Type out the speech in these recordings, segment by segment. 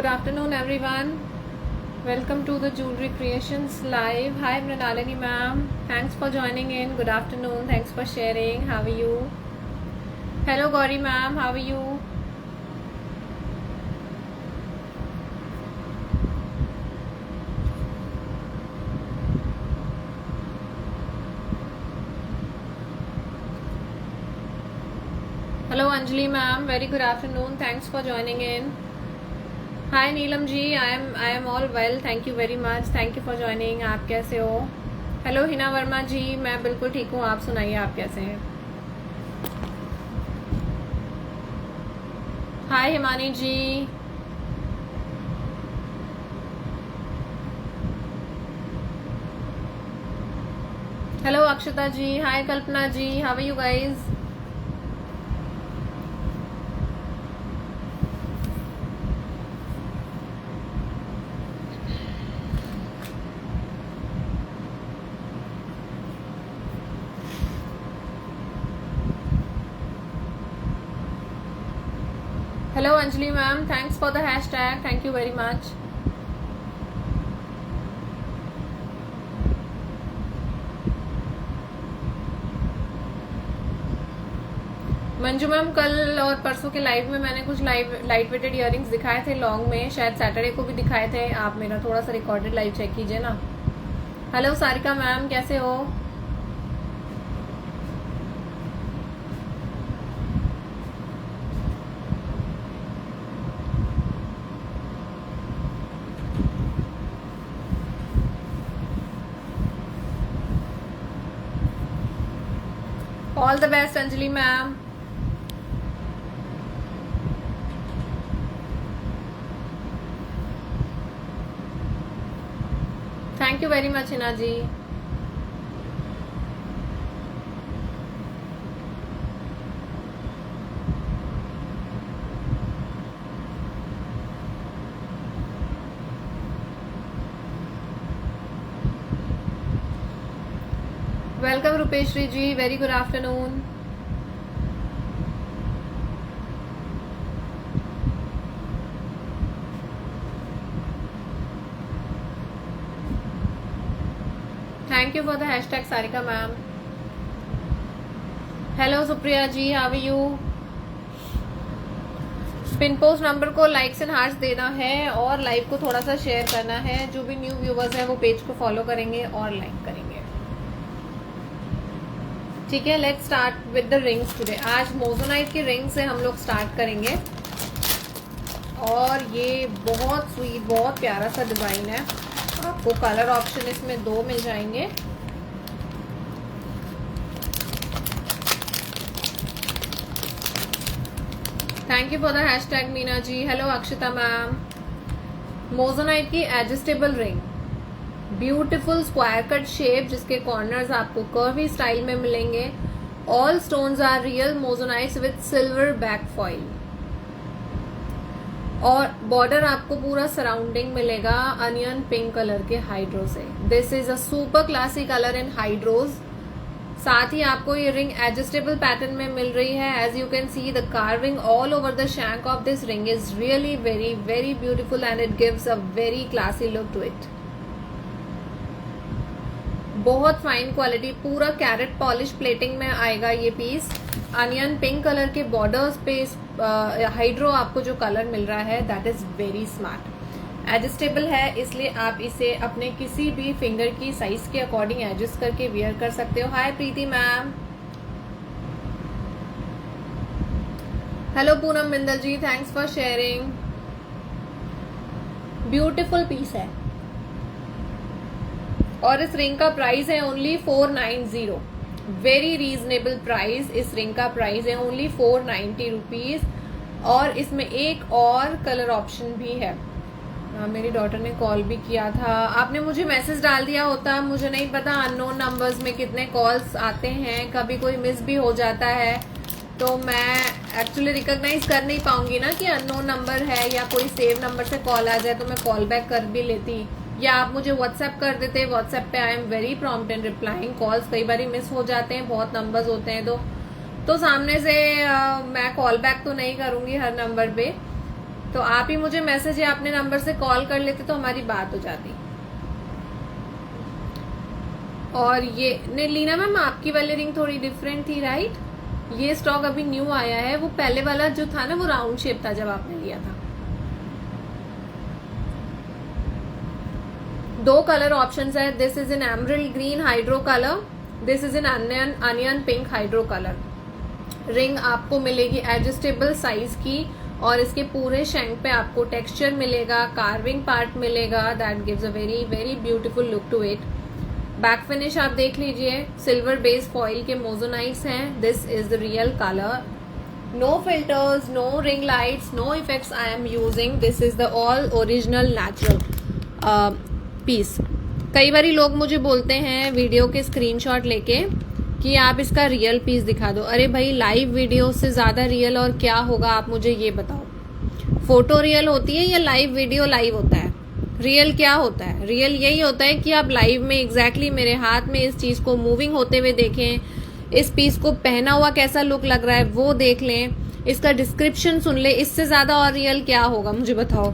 Good afternoon, everyone. Welcome to the Jewelry Creations Live. Hi, Mrinalini ma'am. Thanks for joining in. Good afternoon. Thanks for sharing. How are you? Hello, Gauri ma'am. How are you? Hello, Anjali ma'am. Very good afternoon. Thanks for joining in. Hi, Neelam ji. I am all well. Thank you very much. Thank you for joining. आप कैसे हो? Hello, Hina Verma जी. मैं बिल्कुल ठीक हूँ. आप सुनाइए, आप कैसे हैं? Hi, Himani ji. Hello, Akshita ji. Hi, Kalpana ji. How are you guys? Hello, Anjali ma'am. Thanks for the hashtag. Thank you very much. Manju ma'am, कल और परसों के लाइव में मैंने कुछ लाइट वेटेड इयररिंग्स दिखाए थे लॉन्ग में, शायद सैटरडे को भी दिखाए थे. आप मेरा थोड़ा सा रिकॉर्डेड लाइव चेक कीजिए ना. हेलो सारिका मैम, कैसे हो? All the best Anjali ma'am. Thank you very much Hina ji. Welcome Rupeshwari ji. Very good afternoon. Thank you for the hashtag Sarika ma'am. Hello Supriya ji, how are you? Pin post number को likes and hearts देना है और live को थोड़ा सा share करना है. जो भी न्यू व्यूवर्स हैं वो पेज को फॉलो करेंगे और लाइक करेंगे. ठीक है, let's start with the rings today. आज मोजोनाइट की रिंग से हम लोग स्टार्ट करेंगे और ये बहुत स्वीट, बहुत प्यारा सा डिजाइन है. आपको कलर ऑप्शन इसमें 2 मिल जाएंगे. Thank you for the hashtag Meena ji. Hello Akshita ma'am. Moissanite की adjustable ring, beautiful square cut shape जिसके कॉर्नर्स आपको कर्वी स्टाइल में मिलेंगे. All stones are real moissanites with silver back foil और बॉर्डर आपको पूरा सराउंडिंग मिलेगा अनियन पिंक कलर के हाइड्रो से. This is a super classy colour in hydros. साथ ही आपको ये रिंग एडजस्टेबल पैटर्न में मिल रही है. As you can see the carving all over the shank of this ring is really very very beautiful and it gives a very classy look to it. बहुत fine quality, पूरा carat polish plating में आएगा ये piece. Onion pink colour के borders पे hydro आपको जो colour मिल रहा है that is very smart. Adjustable है इसलिए आप इसे अपने किसी भी फिंगर की साइज के अकॉर्डिंग एडजस्ट करके वियर कर सकते हो. Hi Preeti ma'am. Hello Poonam Bindal ji, thanks for sharing. Beautiful piece है और इस रिंग का प्राइस है ओनली 490. Very reasonable price. इस रिंग का प्राइस है ओनली 490 रुपीज और इसमें एक और कलर ऑप्शन भी है. मेरी डॉटर ने कॉल भी किया था. आपने मुझे मैसेज डाल दिया होता, मुझे नहीं पता अननोन नंबर्स में कितने कॉल्स आते हैं. कभी कोई मिस भी हो जाता है तो मैं एक्चुअली रिकॉग्नाइज कर नहीं पाऊंगी ना कि अननोन नंबर है या कोई सेव नंबर से कॉल आ जाए तो मैं कॉल बैक कर भी लेती या आप मुझे व्हाट्सएप कर देते. व्हाट्सएप पे I am very prompt in replying. Calls कई बार मिस हो जाते हैं, बहुत नंबर्स होते हैं तो सामने से मैं कॉल बैक तो नहीं करूंगी हर नंबर पे. तो आप ही मुझे मैसेज या अपने नंबर से कॉल कर लेते तो हमारी बात हो जाती। और ये ने लीना मैम आपकी वाली रिंग थोड़ी डिफरेंट थी राइट? ये स्टॉक अभी न्यू आया है, वो पहले वाला जो था ना वो राउंड शेप था जब आपने लिया था। 2 कलर ऑप्शंस है। This is in emerald green hydro colour, this is in onion pink hydro colour. Ring आपको मिलेगी एडजस्टेबल साइज की और इसके पूरे शैंक पे आपको टेक्सचर मिलेगा, कार्विंग पार्ट मिलेगा, that gives a very very beautiful look to it. Back finish आप देख लीजिए, सिल्वर बेस फॉइल के मोजोनाइट्स हैं। This is the real colour, no filters, no ring lights, no effects I am using. This is the all original natural piece. कई बारी लोग मुझे बोलते हैं वीडियो के स्क्रीनशॉट लेके कि आप इसका रियल पीस दिखा दो। अरे भाई, लाइव वीडियो से ज्यादा रियल और क्या होगा, आप मुझे ये बताओ। फोटो रियल होती है या लाइव वीडियो लाइव होता है? रियल क्या होता है? रियल यही होता है कि आप लाइव में एग्जैक्टली मेरे हाथ में इस चीज को मूविंग होते हुए देखें, इस पीस को पहना हुआ कैसा लुक लग रहा है वो देख लें, इसका डिस्क्रिप्शन सुन ले। इससे ज्यादा और रियल क्या होगा, मुझे बताओ।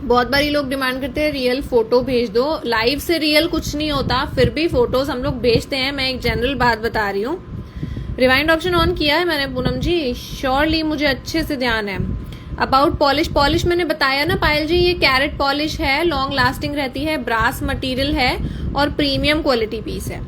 बहुत बारी लोग डिमांड करते हैं रियल फोटो भेज दो। लाइव से रियल कुछ नहीं होता, फिर भी फोटोज हम लोग भेजते हैं। मैं एक जनरल बात बता रही हूँ। रिवाइंड ऑप्शन ऑन किया है मैंने पूनम जी, श्योरली, मुझे अच्छे से ध्यान है। अबाउट पॉलिश मैंने बताया ना पायल जी, ये कैरेट पॉलिश है, लॉन्ग लास्टिंग रहती है, ब्रास मटेरियल है और प्रीमियम क्वालिटी पीस है।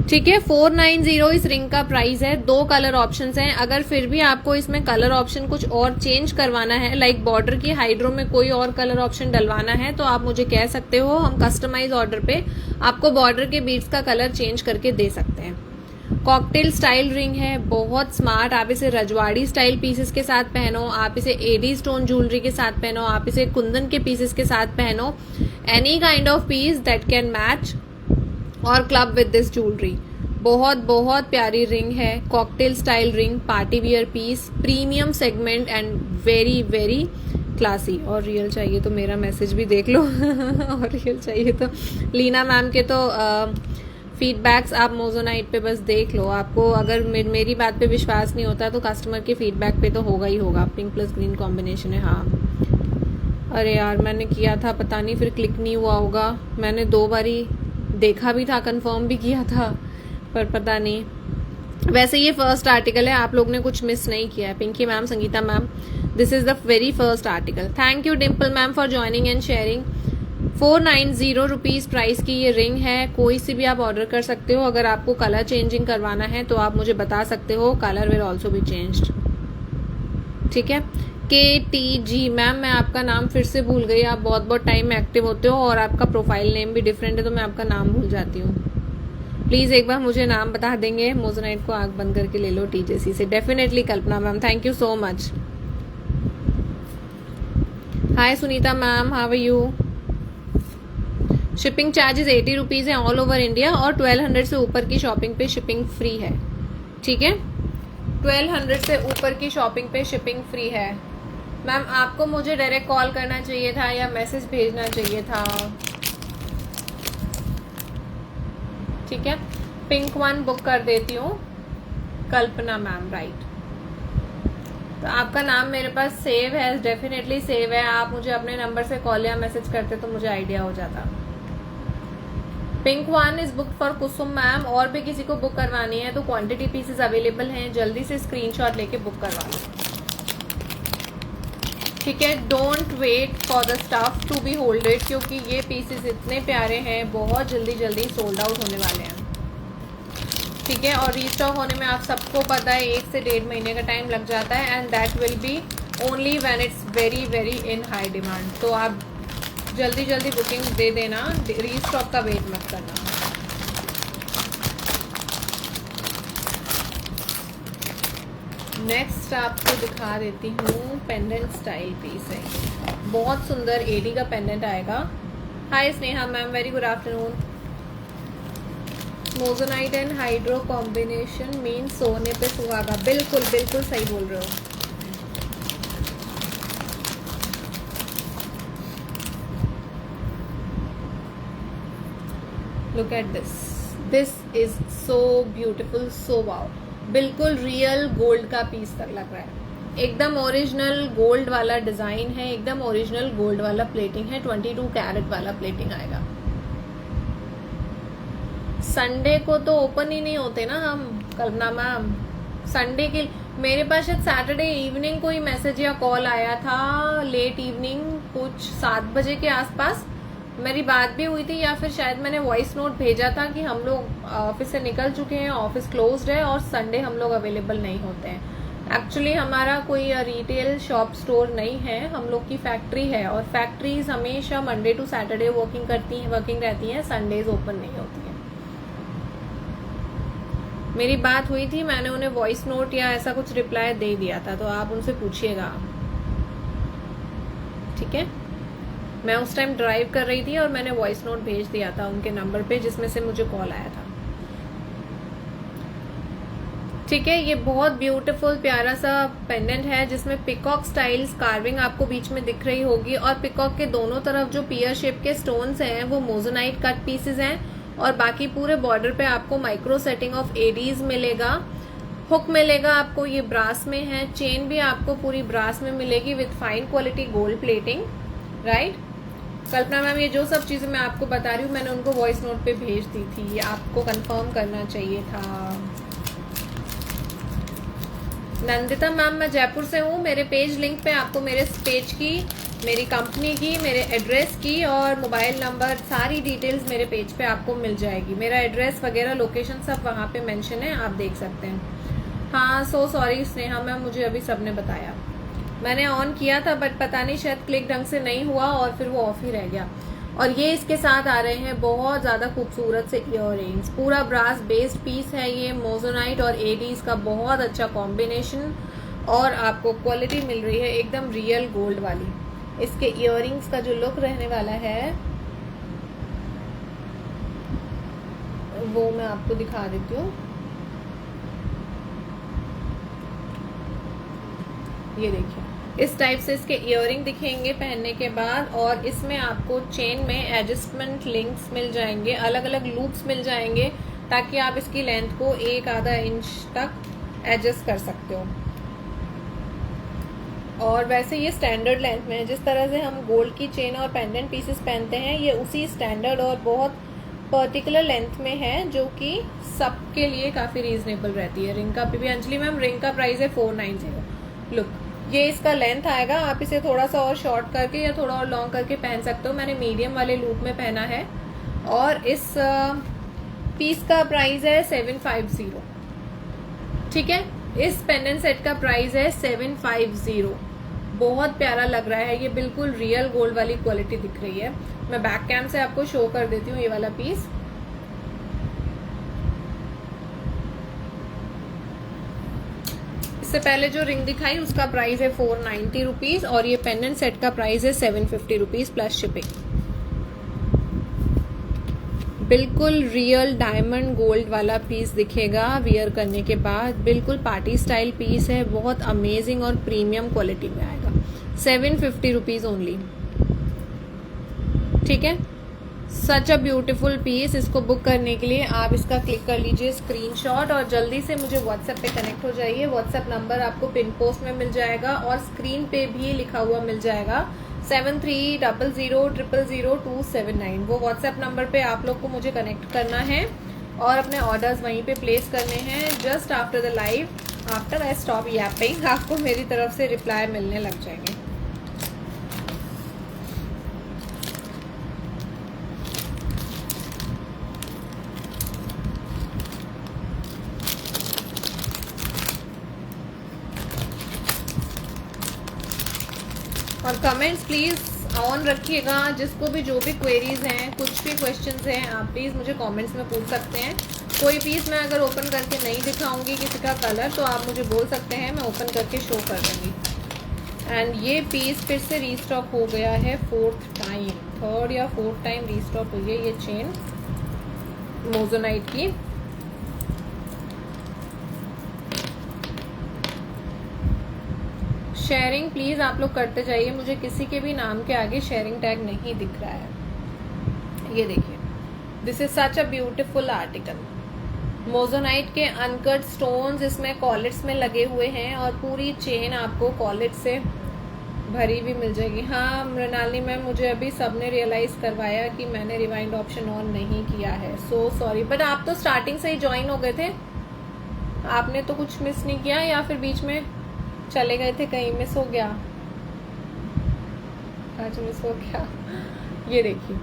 ठीक है, 490 इस रिंग का प्राइस है। 2 कलर ऑप्शंस हैं। अगर फिर भी आपको इसमें कलर ऑप्शन कुछ और चेंज करवाना है, लाइक बॉर्डर की हाइड्रो में कोई और कलर ऑप्शन डलवाना है, तो आप मुझे कह सकते हो। हम कस्टमाइज ऑर्डर पे आपको बॉर्डर के बीड्स का कलर चेंज करके दे सकते हैं। कॉकटेल स्टाइल रिंग है, बहुत स्मार्ट। आप इसे रजवाड़ी स्टाइल पीसेस के साथ पहनो, आप इसे एडी स्टोन ज्वेलरी के साथ पहनो, आप इसे कुंदन के पीसेस के साथ पहनो, any kind of piece that can match और क्लब विद दिस ज्वेलरी। बहुत बहुत प्यारी रिंग है, cocktail style ring, party wear piece, premium segment and very very classy. और रियल चाहिए तो मेरा मैसेज भी देख लो और रियल चाहिए तो लीना मैम के तो फीडबैक्स आप मोजोनाइट पे बस देख लो। आपको अगर मेरी बात पे विश्वास नहीं होता तो कस्टमर के फीडबैक पे तो होगा ही होगा। पिंक प्लस ग्रीन कॉम्बिनेशन है। हाँ, अरे यार, मैंने किया था, पता नहीं फिर क्लिक नहीं हुआ होगा। मैंने 2 बारी देखा भी था, कंफर्म भी किया था, पर पता नहीं। वैसे ये फर्स्ट आर्टिकल है, आप लोग ने कुछ मिस नहीं किया है। Pinky ma'am, Sangeeta ma'am, this is the very first article. Thank you Dimple ma'am for joining and sharing. 490 rupees price की ये रिंग है। कोई सी भी आप ऑर्डर कर सकते हो। अगर आपको कलर चेंजिंग करवाना है तो आप मुझे बता सकते हो, colour will also be changed. ठीक है, KTG मैम, मैं आपका नाम फिर से भूल गई। आप बहुत बहुत टाइम में एक्टिव होते हो और आपका प्रोफाइल नेम भी डिफरेंट है, तो मैं आपका नाम भूल जाती हूँ। प्लीज एक बार मुझे नाम बता देंगे। मोजोनाइट को आंख बंद करके ले लो TJC से। Definitely Kalpana ma'am, thank you so much. Hi Sunita ma'am, how are you? Shipping charges 80 rupees है ऑल ओवर इंडिया और 1200 से ऊपर की शॉपिंग पे शिपिंग फ्री है। ठीक है, 1200 से ऊपर की शॉपिंग पे शिपिंग फ्री है। मैम, आपको मुझे डायरेक्ट कॉल करना चाहिए था या मैसेज भेजना चाहिए था? ठीक है, पिंक वन बुक कर देती हूँ, कल्पना मैम, राइट। तो आपका नाम मेरे पास सेव है, डेफिनेटली सेव है। आप मुझे अपने नंबर से कॉल या मैसेज करते तो मुझे आइडिया हो जाता। Pink one is book for Kusum ma'am. और भी किसी को बुक करवानी है तो क्वांटिटी पीसेस अवेलेबल हैं, जल्दी से स्क्रीनशॉट लेके बुक करवा लो। ठीक है, don't wait for the stuff to be holded, क्योंकि ये पीसेस इतने प्यारे हैं, बहुत जल्दी जल्दी सोल्ड आउट होने वाले हैं। ठीक है, और रीस्टॉक होने में आप सबको पता है 1 से 1.5 महीने का टाइम लग जाता है, and that will be only when it's very very in high demand. तो आप जल्दी जल्दी बुकिंग दे देना, रीस्टॉक का वेट मत करना। नेक्स्ट आपको दिखा देती हूँ, पेंडेंट स्टाइल पीस है, बहुत सुंदर एडी का पेंडेंट आएगा। Hi Sneha ma'am, very good afternoon. Moissanite and hydro combination mean सोने पे सुहागा। बिल्कुल बिल्कुल सही बोल रहे हो। Look at this is so beautiful, so wow. बिल्कुल रियल गोल्ड का पीस तक लग रहा है। एकदम ओरिजिनल गोल्ड वाला डिजाइन है, एकदम ओरिजिनल गोल्ड वाला प्लेटिंग है, 22 कैरेट वाला प्लेटिंग आएगा। संडे को तो ओपन ही नहीं होते ना हम कल्पना मैम। संडे के मेरे पास शायद सैटरडे इवनिंग को ही मैसेज या कॉल आया था, लेट इवनिंग कुछ 7 बजे के आसपास मेरी बात भी हुई थी, या फिर शायद मैंने वॉइस नोट भेजा था कि हम लोग ऑफिस से निकल चुके हैं, ऑफिस क्लोज्ड है और संडे हम लोग अवेलेबल नहीं होते हैं। एक्चुअली हमारा कोई रिटेल शॉप स्टोर नहीं है, हम लोग की फैक्ट्री है और फैक्ट्रीज हमेशा मंडे टू सैटरडे वर्किंग रहती हैं, संडेज ओपन नहीं होती है। मेरी बात हुई थी, मैंने उन्हें वॉइस नोट या ऐसा कुछ रिप्लाई दे दिया था, तो आप उनसे पूछिएगा, ठीक है। मैं उस टाइम ड्राइव कर रही थी और मैंने वॉइस नोट भेज दिया था उनके नंबर पे जिसमें से मुझे कॉल आया था, ठीक है। ये बहुत ब्यूटीफुल प्यारा सा पेंडेंट है जिसमें पिकॉक स्टाइल्स कार्विंग आपको बीच में दिख रही होगी और पिकॉक के दोनों तरफ जो पियर शेप के स्टोन्स हैं वो मोजोनाइट कट पीसेस हैं और बाकी पूरे बॉर्डर पे आपको माइक्रो सेटिंग ऑफ एडीज मिलेगा, हुक मिलेगा आपको, ये ब्रास में है, चेन भी आपको पूरी ब्रास में मिलेगी with fine quality gold plating, right. Kalpana ma'am ये जो सब चीजें मैं आपको बता रही हूँ मैंने उनको वॉइस नोट पे भेज दी थी, आपको कंफर्म करना चाहिए था। नंदिता मैम मैं जयपुर से हूँ, मेरे पेज लिंक पे आपको मेरे पेज की, मेरी कंपनी की, मेरे एड्रेस की और मोबाइल नंबर सारी डिटेल्स मेरे पेज पे आपको मिल जाएगी। मेरा एड्रेस वगैरह लोकेशन सब वहाँ पे मेंशन है, आप देख सकते हैं। हाँ सो सॉरी स्नेहा मैम, मुझे अभी सबने बताया, मैंने ऑन किया था बट पता नहीं शायद क्लिक ढंग से नहीं हुआ और फिर वो ऑफ ही रह गया। और ये इसके साथ आ रहे हैं बहुत ज्यादा खूबसूरत से इयररिंग्स, पूरा ब्रास बेस्ड पीस है ये, मोजोनाइट और एडीज का बहुत अच्छा कॉम्बिनेशन और आपको क्वालिटी मिल रही है एकदम रियल गोल्ड वाली। इसके इयररिंग्स का जो लुक रहने वाला है वो मैं आपको दिखा देती हूँ, ये देखिए इस टाइप से इसके इयररिंग दिखेंगे पहनने के बाद और इसमें आपको चेन में एडजस्टमेंट लिंक्स मिल जाएंगे, अलग अलग लूप्स मिल जाएंगे ताकि आप इसकी लेंथ को 1-आधा इंच तक एडजस्ट कर सकते हो। और वैसे ये स्टैंडर्ड लेंथ में है, जिस तरह से हम गोल्ड की चेन और पेंडेंट पीसेस पहनते हैं ये उसी स्टैंडर्ड और बहुत पर्टिकुलर लेंथ में है जो कि सबके लिए काफी रीजनेबल रहती है। रिंग का भी अंजलि मैम रिंग का प्राइस है 490। लुक ये इसका लेंथ आएगा, आप इसे थोड़ा सा और शॉर्ट करके या थोड़ा और लॉन्ग करके पहन सकते हो, मैंने मीडियम वाले लूप में पहना है। और इस पीस का प्राइस है 750, ठीक है। इस पेंडेंट सेट का प्राइस है 750, बहुत प्यारा लग रहा है, ये बिल्कुल रियल गोल्ड वाली क्वालिटी दिख रही है। मैं बैक कैम से आपको शो कर देती हूँ ये वाला पीस। इससे पहले जो रिंग दिखाई उसका प्राइस है 490 रुपीज और ये पेंडेंट सेट का प्राइस है 750 रुपीज प्लस शिपिंग। बिल्कुल रियल डायमंड गोल्ड वाला पीस दिखेगा वियर करने के बाद, बिल्कुल पार्टी स्टाइल पीस है, बहुत अमेजिंग और प्रीमियम क्वालिटी में आएगा। 750 रुपीज ओनली, ठीक है। सच अ ब्यूटीफुल पीस। इसको बुक करने के लिए आप इसका क्लिक कर लीजिए स्क्रीनशॉट और जल्दी से मुझे व्हाट्सएप पे कनेक्ट हो जाइए। व्हाट्सएप नंबर आपको पिन पोस्ट में मिल जाएगा और स्क्रीन पे भी लिखा हुआ मिल जाएगा 7300000279। वो व्हाट्सएप नंबर पे आप लोग को मुझे कनेक्ट करना है और अपने ऑर्डर्स वहीं पे प्लेस करने हैं। Just after the live, after I stop Yaping, आपको मेरी तरफ से रिप्लाई मिलने लग जाएंगे। और कमेंट्स प्लीज ऑन रखिएगा, जिसको भी जो भी क्वेरीज हैं, कुछ भी क्वेश्चंस हैं, आप प्लीज मुझे कमेंट्स में पूछ सकते हैं। कोई पीस मैं अगर ओपन करके नहीं दिखाऊंगी किसी का कलर तो आप मुझे बोल सकते हैं, मैं ओपन करके शो कर दूंगी। एंड ये पीस फिर से रीस्टॉक हो गया है 3rd या 4th टाइम रीस्टॉक हुई है ये चेन मोजोनाइट की। शेयरिंग प्लीज आप लोग करते जाइए, मुझे किसी के भी नाम के आगे शेयरिंग टैग नहीं दिख रहा है। ये देखिए, this is such a beautiful article, moissanite के अनकट स्टोन्स इसमें कॉलेट्स में लगे हुए हैं और पूरी चेन आपको कॉलेट से भरी भी मिल जाएगी। हाँ मृणालिनी मैम, मुझे अभी सबने रियलाइज़ करवाया कि मैंने रिवाइंड ऑप्शन ऑन नहीं किया है, सो सॉरी। बट आप तो स्टार्टिंग से ही ज्वाइन हो गए थे, आपने तो कुछ मिस नहीं किया, या फिर बीच में चले गए थे कहीं, मिस हो गया? आज मिस हो गया। ये देखिए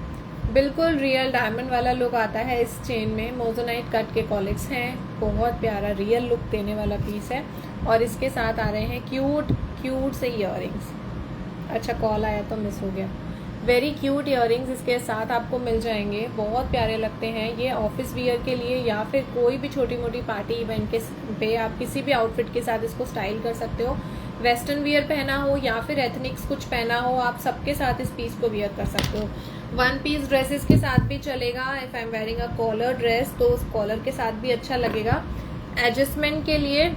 बिल्कुल रियल डायमंड वाला लुक आता है इस चेन में। मोजोनाइट कट के कॉलेट्स हैं, बहुत प्यारा रियल लुक देने वाला पीस है। और इसके साथ आ रहे हैं क्यूट क्यूट से इयररिंग्स। अच्छा कॉल आया तो मिस हो गया। वेरी क्यूट इयररिंग्स इसके साथ आपको मिल जाएंगे, बहुत प्यारे लगते हैं ये ऑफिस वियर के लिए, या फिर कोई भी छोटी मोटी पार्टी इवेंट के पे आप किसी भी आउटफिट के साथ इसको स्टाइल कर सकते हो। वेस्टर्न वियर पहना हो या फिर एथनिक्स कुछ पहना हो, आप सबके साथ इस पीस को वियर कर सकते हो। वन पीस ड्रेसेस के साथ भी चलेगा। If I am wearing a collar dress तो उस कॉलर के साथ भी अच्छा लगेगा। एडजस्टमेंट के लिए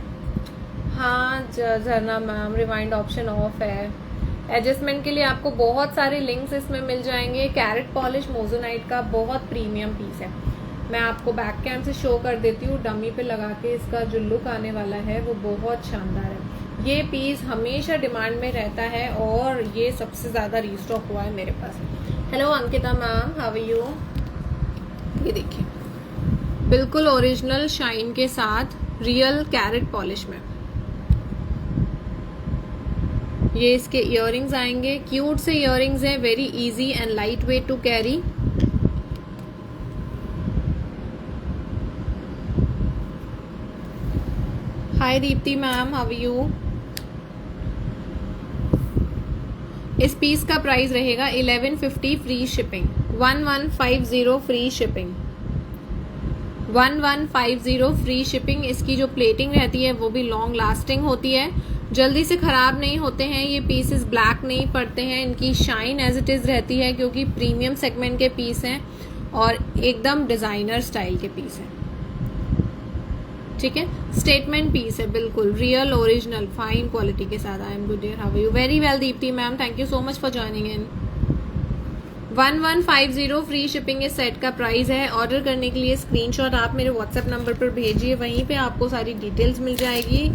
हाँ झरना मैम, रिवाइंड ऑप्शन ऑफ है। एडजस्टमेंट के लिए आपको बहुत सारे लिंक्स इसमें मिल जाएंगे। कैरेट पॉलिश मोजोनाइट का बहुत प्रीमियम पीस है। मैं आपको बैक कैम से शो कर देती हूँ, डमी पे लगा के इसका जो लुक आने वाला है वो बहुत शानदार है। ये पीस हमेशा डिमांड में रहता है और ये सबसे ज़्यादा रीस्टॉक हुआ है मेरे पास। Hello Ankita ma'am, how are you? ये देखिए बिल्कुल ओरिजिनल शाइन के साथ रियल कैरेट पॉलिश में ये इसके इयररिंग्स आएंगे। क्यूट से इयररिंग्स हैं, very easy and light weight to carry. Hi Deepti ma'am, how are you? इस पीस का प्राइस रहेगा 1150 free shipping, 1150 free shipping, 1150 free shipping. इसकी जो प्लेटिंग रहती है वो भी लॉन्ग लास्टिंग होती है, जल्दी से खराब नहीं होते हैं ये पीसेस, ब्लैक नहीं पड़ते हैं, इनकी शाइन एज इट इज रहती है क्योंकि प्रीमियम सेगमेंट के पीस हैं और एकदम डिजाइनर स्टाइल के पीस हैं। ठीक है, स्टेटमेंट पीस है, बिल्कुल रियल ओरिजिनल फाइन क्वालिटी के साथ। I am good dear, how are you? Very well Deepti ma'am, thank you so much for joining in. 1150 free shipping इस सेट का प्राइस है। ऑर्डर करने के लिए स्क्रीनशॉट आप मेरे व्हाट्सएप नंबर पर भेजिए, वहीं पे आपको सारी डिटेल्स मिल जाएगी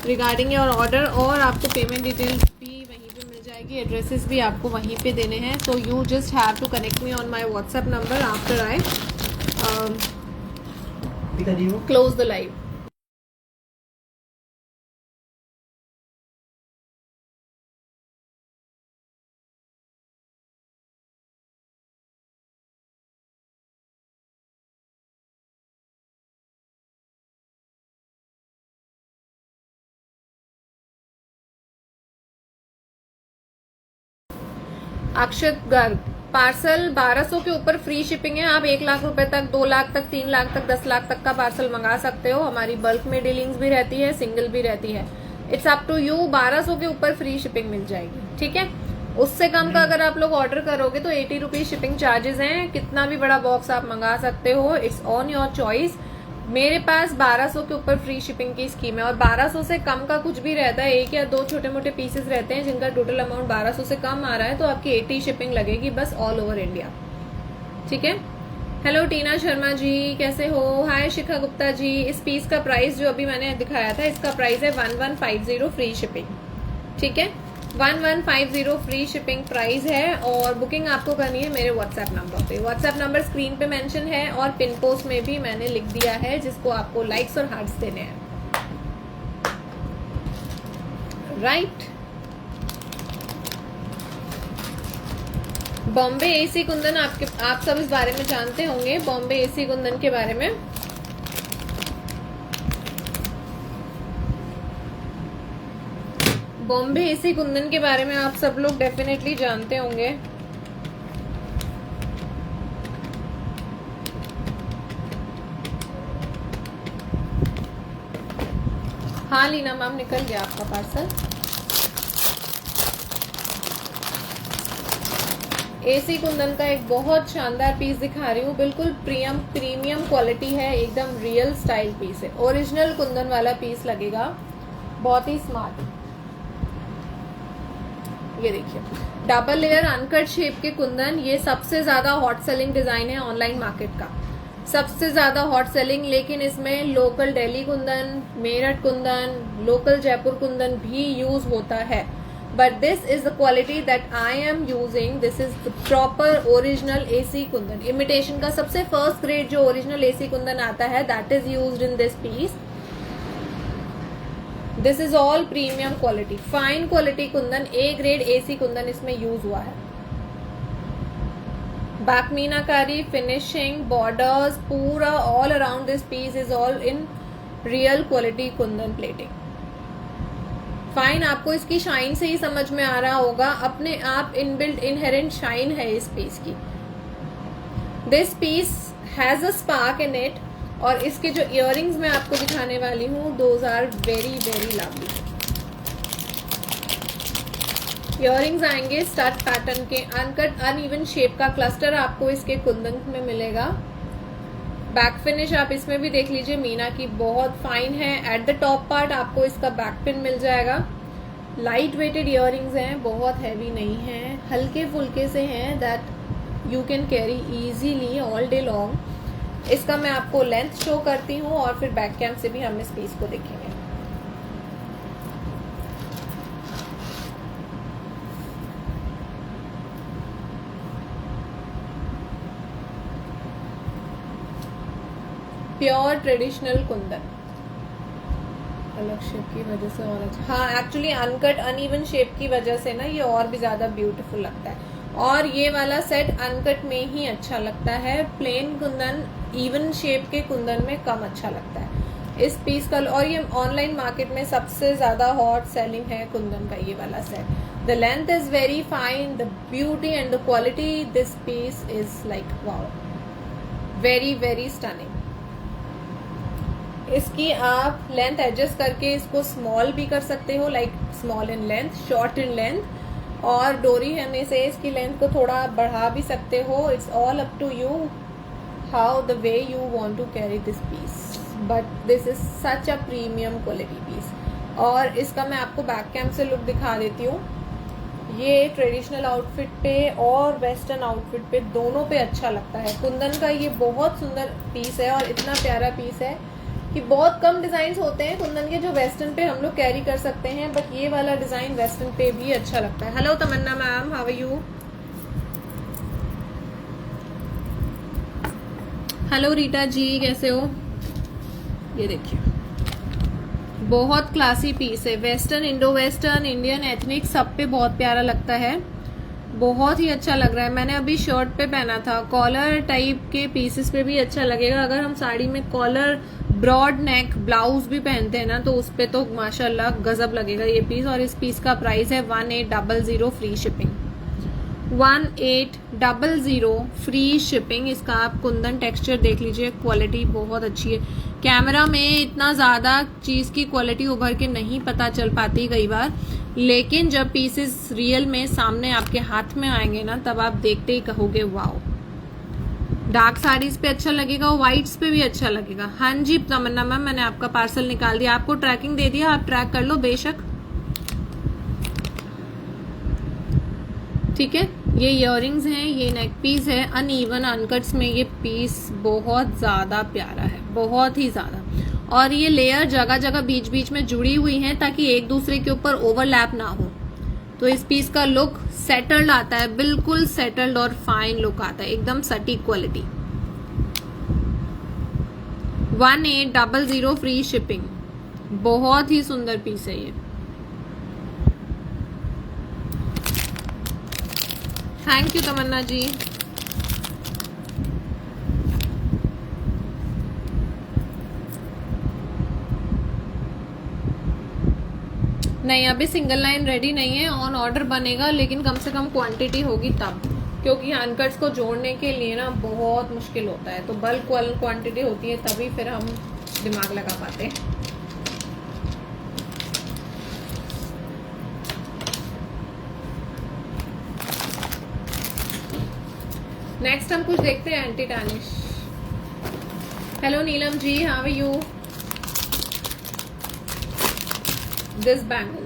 रिगार्डिंग योर ऑर्डर, और आपको पेमेंट डिटेल्स भी वहीं पे मिल जाएगी, एड्रेसेस भी आपको वहीं पे देने हैं। So you just have to connect me on my WhatsApp number after I close the live. Akshat Garg, parcel 1200 के ऊपर फ्री शिपिंग है। आप 1 लाख रुपए तक, 2 लाख तक, 3 लाख तक, 10 लाख तक का पार्सल मंगा सकते हो। हमारी बल्क में डीलिंग्स भी रहती है, सिंगल भी रहती है। It's up to you. 1200 के ऊपर फ्री शिपिंग मिल जाएगी, ठीक है। उससे कम का अगर आप लोग ऑर्डर करोगे तो 80 रुपीज शिपिंग चार्जेस हैं। कितना भी बड़ा बॉक्स आप मंगा सकते हो, इट्स ऑन योर चॉइस। मेरे पास 1200 के ऊपर फ्री शिपिंग की स्कीम है, और 1200 से कम का कुछ भी रहता है, 1 या 2 छोटे मोटे पीसेस रहते हैं जिनका टोटल अमाउंट 1200 से कम आ रहा है, तो आपकी 80 शिपिंग लगेगी बस, ऑल ओवर इंडिया, ठीक है। हेलो टीना शर्मा जी, कैसे हो? हाय शिखा गुप्ता जी। इस पीस का प्राइस जो अभी मैंने दिखाया था, इसका प्राइस है 1150 फ्री शिपिंग, ठीक है। 1150 फ्री शिपिंग प्राइस है, और बुकिंग आपको करनी है मेरे व्हाट्सएप नंबर पे। व्हाट्सएप नंबर स्क्रीन पे मेंशन है और पिन पोस्ट में भी मैंने लिख दिया है, जिसको आपको लाइक्स और हार्ट्स देने हैं, राइट। बॉम्बे एसी कुंदन, आप सब इस बारे में जानते होंगे, बॉम्बे एसी कुंदन के बारे में। बॉम्बे एसी कुंदन के बारे में आप सब लोग डेफिनेटली जानते होंगे। हाँ लीना मैम, निकल गया आपका पार्सल। एसी कुंदन का एक बहुत शानदार पीस दिखा रही हूँ, बिल्कुल प्रीमियम क्वालिटी है, एकदम रियल स्टाइल पीस है, ओरिजिनल कुंदन वाला पीस लगेगा, बहुत ही स्मार्ट। ये देखिए डबल लेयर अनकट शेप के कुंदन, ये सबसे ज्यादा हॉट सेलिंग डिजाइन है ऑनलाइन मार्केट का। सबसे ज्यादा हॉट सेलिंग, लेकिन इसमें लोकल दिल्ली कुंदन, मेरठ कुंदन, लोकल जयपुर कुंदन भी यूज होता है. But this is the quality that I am using. This is the proper original AC kundan. Imitation का सबसे first grade जो original AC kundan आता है, that is used in this piece. This is all premium quality, fine quality kundan, A grade AC kundan इसमें use हुआ है. Back मीनाकारी, finishing, borders, पूरा all around this piece is all in real quality kundan plating. Fine. आपको इसकी shine से ही समझ में आ रहा होगा, अपने आप इनबिल्ट इनहेरेंट शाइन है इस पीस की. This piece has a spark in it. और इसके जो इयररिंग्स मैं आपको दिखाने वाली हूँ, those are very very lovely. Earrings आएंगे स्टड पैटर्न के, अनकट अनइवन शेप का क्लस्टर आपको इसके कुंदन में मिलेगा. बैक फिनिश आप इसमें भी देख लीजिए, मीना की बहुत फाइन है. एट द टॉप पार्ट आपको इसका बैक पिन मिल जाएगा. लाइट वेटेड इयररिंग्स हैं, बहुत हैवी नहीं है, हल्के फुल्के से हैं, that you can carry easily all day long. इसका मैं आपको लेंथ शो करती हूँ और फिर बैक कैम से भी हम इस पीस को देखेंगे. प्योर ट्रेडिशनल कुंदन, अलग शेप की वजह से और अच्छा. हाँ, एक्चुअली अनकट अनइवन शेप की वजह से ना ये और भी ज्यादा ब्यूटीफुल लगता है. और ये वाला सेट अनकट में ही अच्छा लगता है, प्लेन कुंदन इवन शेप के कुंदन में कम अच्छा लगता है इस पीस का. और ये ऑनलाइन मार्केट में सबसे ज्यादा हॉट सेलिंग है कुंदन का ये वाला set. The length is very fine, the beauty and the quality, this piece is like wow, very very stunning. इसकी आप लेंथ एडजस्ट करके इसको स्मॉल भी कर सकते हो, like small in length, short in length, और डोरी होने से इसकी लेंथ को थोड़ा बढ़ा भी सकते हो. It's all up to you how the way you want to carry this piece, but this is such a premium quality piece. और इसका मैं आपको बैक कैम से लुक दिखा देती हूँ. ये ट्रेडिशनल आउटफिट पे और वेस्टर्न आउटफिट पे दोनों पे अच्छा लगता है. कुंदन का ये बहुत सुंदर पीस है और इतना प्यारा पीस है कि बहुत कम डिजाइन होते हैं कुंदन के जो वेस्टर्न पे हम लोग कैरी कर सकते हैं, बट ये वाला डिजाइन वेस्टर्न पे भी अच्छा लगता है. Hello Tamanna ma'am, how are you? Hello Rita ji, कैसे हो? ये देखिए, बहुत क्लासी पीस है. Western, indo western, Indian, ethnic, सब पे बहुत प्यारा लगता है, बहुत ही अच्छा लग रहा है. मैंने अभी शर्ट पे पहना था, कॉलर टाइप के पीसेस पे भी अच्छा लगेगा. अगर हम साड़ी में कॉलर, ब्रॉड नेक ब्लाउज भी पहनते हैं ना, तो उस पे तो माशाल्लाह गजब लगेगा ये पीस. और इस पीस का प्राइस है 1800 फ्री शिपिंग. 1800 free shipping. इसका आप कुंदन टेक्सचर देख लीजिए, क्वालिटी बहुत अच्छी है. कैमरा में इतना ज्यादा चीज की क्वालिटी उभर के नहीं पता चल पाती कई बार, लेकिन जब पीसेस रियल में सामने आपके हाथ में आएंगे ना, तब आप देखते ही कहोगे वाओ. डार्क साड़ीज पे अच्छा लगेगा, व्हाइट्स पे भी अच्छा लगेगा. हाँ जी तमन्ना मैम, मैंने आपका पार्सल निकाल दिया, आपको ट्रैकिंग दे दिया, आप ट्रैक कर लो बेशक. ठीक है, ये इयररिंग्स हैं, ये नेक पीस है, अनइवन अनकट्स में ये पीस बहुत ज्यादा प्यारा है, बहुत ही ज्यादा. और ये लेयर जगह जगह बीच बीच में जुड़ी हुई हैं ताकि एक दूसरे के ऊपर ओवरलैप ना हो. तो इस पीस का लुक सेटल्ड आता है, बिल्कुल सेटल्ड और फाइन लुक आता है, एकदम सटीक क्वालिटी. 1800 free shipping. बहुत ही सुंदर पीस है ये. थैंक यू तमन्ना जी. नहीं, अभी सिंगल लाइन रेडी नहीं है, ऑन ऑर्डर बनेगा, लेकिन कम से कम क्वांटिटी होगी तब, क्योंकि अनकट्स को जोड़ने के लिए ना बहुत मुश्किल होता है. तो बल्क क्वांटिटी होती है तभी फिर हम दिमाग लगा पाते हैं. नेक्स्ट हम कुछ देखते हैं anti tarnish. Hello Neelam ji, how are you? This bangle,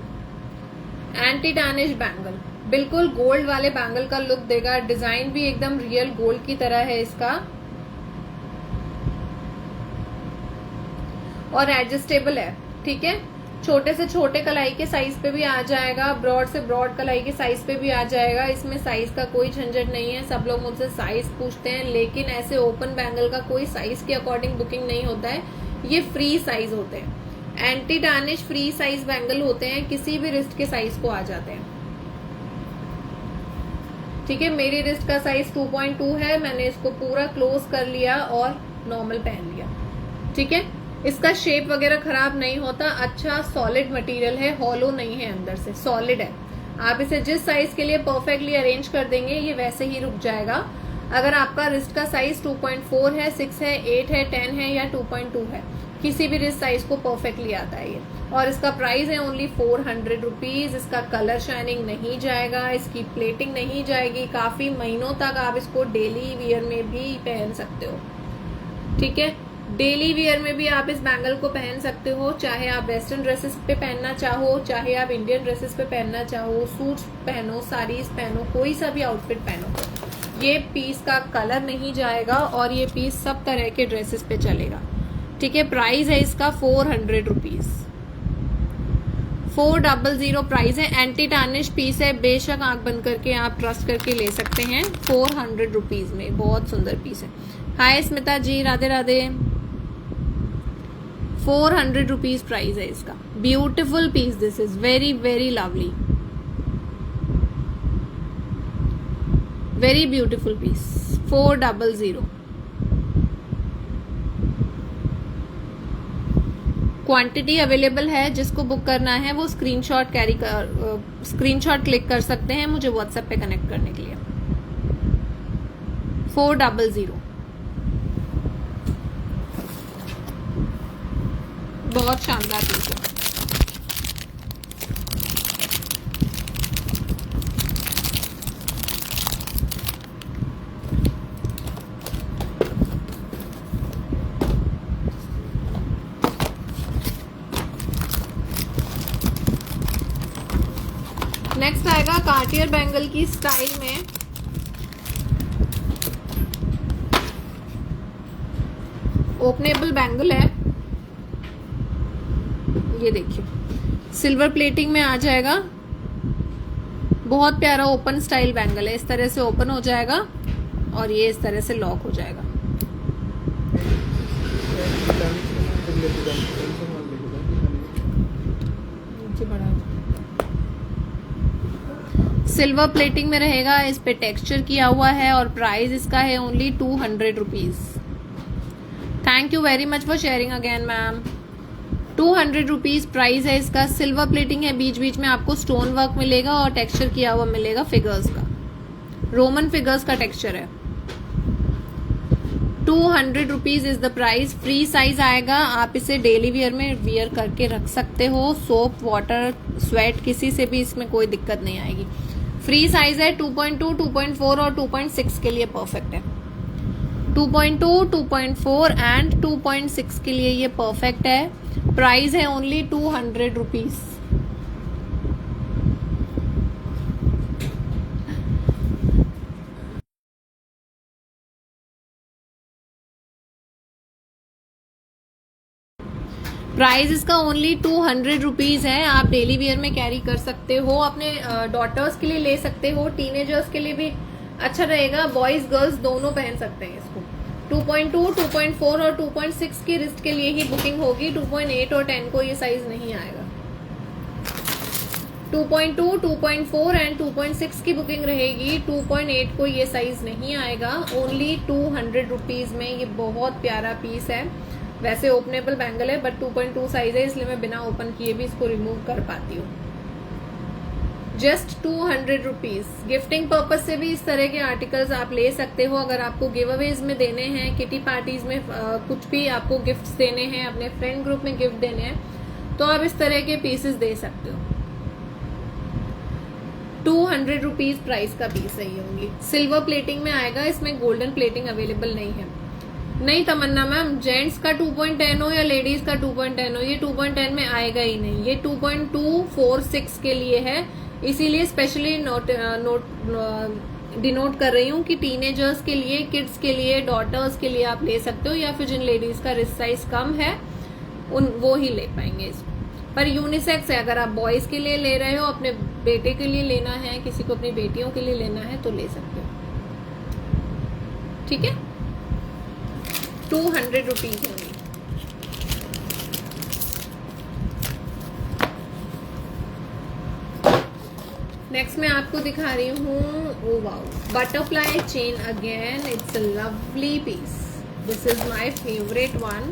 anti tarnish bangle, बिल्कुल गोल्ड वाले बैंगल का लुक देगा. डिजाइन भी एकदम रियल गोल्ड की तरह है इसका. और एडजस्टेबल है, ठीक है। छोटे से छोटे कलाई के साइज पे भी आ जाएगा, ब्रॉड से ब्रॉड कलाई के साइज पे भी आ जाएगा। इसमें साइज का कोई झंझट नहीं है। सब लोग मुझसे साइज पूछते हैं, लेकिन ऐसे ओपन बैंगल का कोई साइज के अकॉर्डिंग बुकिंग नहीं होता है, ये फ्री साइज होते हैं। Anti tarnish free size bangle होते हैं, किसी भी रिस्ट के साइज को आ जाते हैं, ठीक है। मेरी रिस्ट का साइज 2.2 है, मैंने इसको पूरा क्लोज कर लिया और नॉर्मल पहन लिया, ठीक है। इसका शेप वगैरह खराब नहीं होता, अच्छा सॉलिड मटेरियल है, हॉलो नहीं है, अंदर से सॉलिड है। आप इसे जिस साइज के लिए परफेक्टली अरेंज कर देंगे ये वैसे ही रुक जाएगा। अगर आपका रिस्ट का साइज 2.4 है, 6 है, 8 है, 10 है या 2.2 है, किसी भी रिस्ट साइज को परफेक्टली आता है ये। और इसका प्राइस है ओनली 400 रुपीज। इसका कलर शाइनिंग नहीं जाएगा, इसकी प्लेटिंग नहीं जाएगी, काफी महीनों तक आप इसको डेली वियर में भी पहन सकते हो, ठीक है। डेली वियर में भी आप इस बैंगल को पहन सकते हो, चाहे आप वेस्टर्न ड्रेसेस पे पहनना चाहो, चाहे आप इंडियन ड्रेसेस पे पहनना चाहो, सूट्स पहनो, साड़ीज पहनो, कोई सा भी आउटफिट पहनो, ये पीस का कलर नहीं जाएगा और ये पीस सब तरह के ड्रेसेस पे चलेगा, ठीक है। प्राइस है इसका 400 रुपीज, 400 प्राइस है। एंटी टार्निश पीस है, बेशक आंख बंद करके आप ट्रस्ट करके ले सकते हैं। 400 रुपीज में बहुत सुंदर पीस है। Hi Smita ji, Radhe Radhe. 400 rupees price है इसका। Beautiful piece, this is very very lovely, very beautiful piece. 400। Quantity available है, जिसको बुक करना है वो स्क्रीनशॉट क्लिक कर सकते हैं मुझे व्हाट्सएप पे कनेक्ट करने के लिए। 400 बहुत शानदार पीस है। नेक्स्ट आएगा कार्टियर बैंगल की स्टाइल में। ओपनेबल बैंगल है, ये देखिए सिल्वर प्लेटिंग में आ जाएगा। बहुत प्यारा ओपन स्टाइल बैंगल है, इस तरह से ओपन हो जाएगा और ये इस तरह से लॉक हो जाएगा। सिल्वर प्लेटिंग में रहेगा, इस पे टेक्सचर किया हुआ है और प्राइस इसका है only 200 rupees. Thank you very much for sharing again ma'am. 200 rupees price है इसका। सिल्वर प्लेटिंग है, बीच बीच में आपको स्टोन वर्क मिलेगा और टेक्सचर किया हुआ मिलेगा फिगर्स का, रोमन फिगर्स का टेक्सचर है। 200 rupees is the price. Free size आएगा, आप इसे डेली वियर में वियर करके रख सकते हो। सोप, वाटर, स्वेट, किसी से भी इसमें कोई दिक्कत नहीं आएगी। फ्री साइज है। 2.2, 2.4 और 2.6 के लिए परफेक्ट है। 2.2, 2.4 एंड 2.6 के लिए ये परफेक्ट है। प्राइस है ओनली 200 रुपीज। प्राइस इसका ओनली 200 रुपीज है। आप डेली वियर में कैरी कर सकते हो, अपने डॉटर्स के लिए ले सकते हो, टीनेजर्स के लिए भी अच्छा रहेगा, बॉयज गर्ल्स दोनों पहन सकते हैं इसको। 2.2, 2.4 और 2.6 की रिस्ट के लिए ही बुकिंग होगी। 2.8 और 10 को ये साइज नहीं आएगा। 2.2, 2.4 एंड 2.6 की बुकिंग रहेगी। 2.8 को ये साइज नहीं आएगा। ओनली 200 रुपीज में ये बहुत प्यारा पीस है। वैसे ओपनेबल बैंगल है बट 2.2 साइज है, इसलिए मैं बिना ओपन किए भी इसको रिमूव कर पाती हूँ। Just 200 rupees. गिफ्टिंग पर्पज से भी इस तरह के आर्टिकल्स आप ले सकते हो। अगर आपको गिव अवेज में देने हैं, किटी पार्टीज में कुछ भी आपको गिफ्ट्स देने हैं, अपने फ्रेंड ग्रुप में गिफ्ट देने हैं, तो आप इस तरह के पीसेस दे सकते हो। 200 रुपीज प्राइस का पीस है ये ओनली। सिल्वर प्लेटिंग में आएगा, इसमें गोल्डन प्लेटिंग अवेलेबल नहीं है। नहीं तमन्ना मैम, जेंट्स का 2.10 हो या लेडीज का 2.10 हो, ये 2.10 में आएगा ही नहीं। ये 2.246 के लिए है, इसीलिए स्पेशली डिनोट कर रही हूँ कि टीनेजर्स के लिए, किड्स के लिए, डॉटर्स के लिए आप ले सकते हो, या फिर जिन लेडीज का रिस्ट साइज कम है वो ही ले पाएंगे इसको। पर यूनिसेक्स है, अगर आप बॉयज के लिए ले रहे हो, अपने बेटे के लिए लेना है, किसी को अपनी बेटियों के लिए लेना है तो ले सकते हो। ठीक है, 200 रुपीज ओनली। नेक्स्ट मैं आपको दिखा रही हूँ, oh wow, butterfly chain again, it's a lovely piece, this is my favourite one.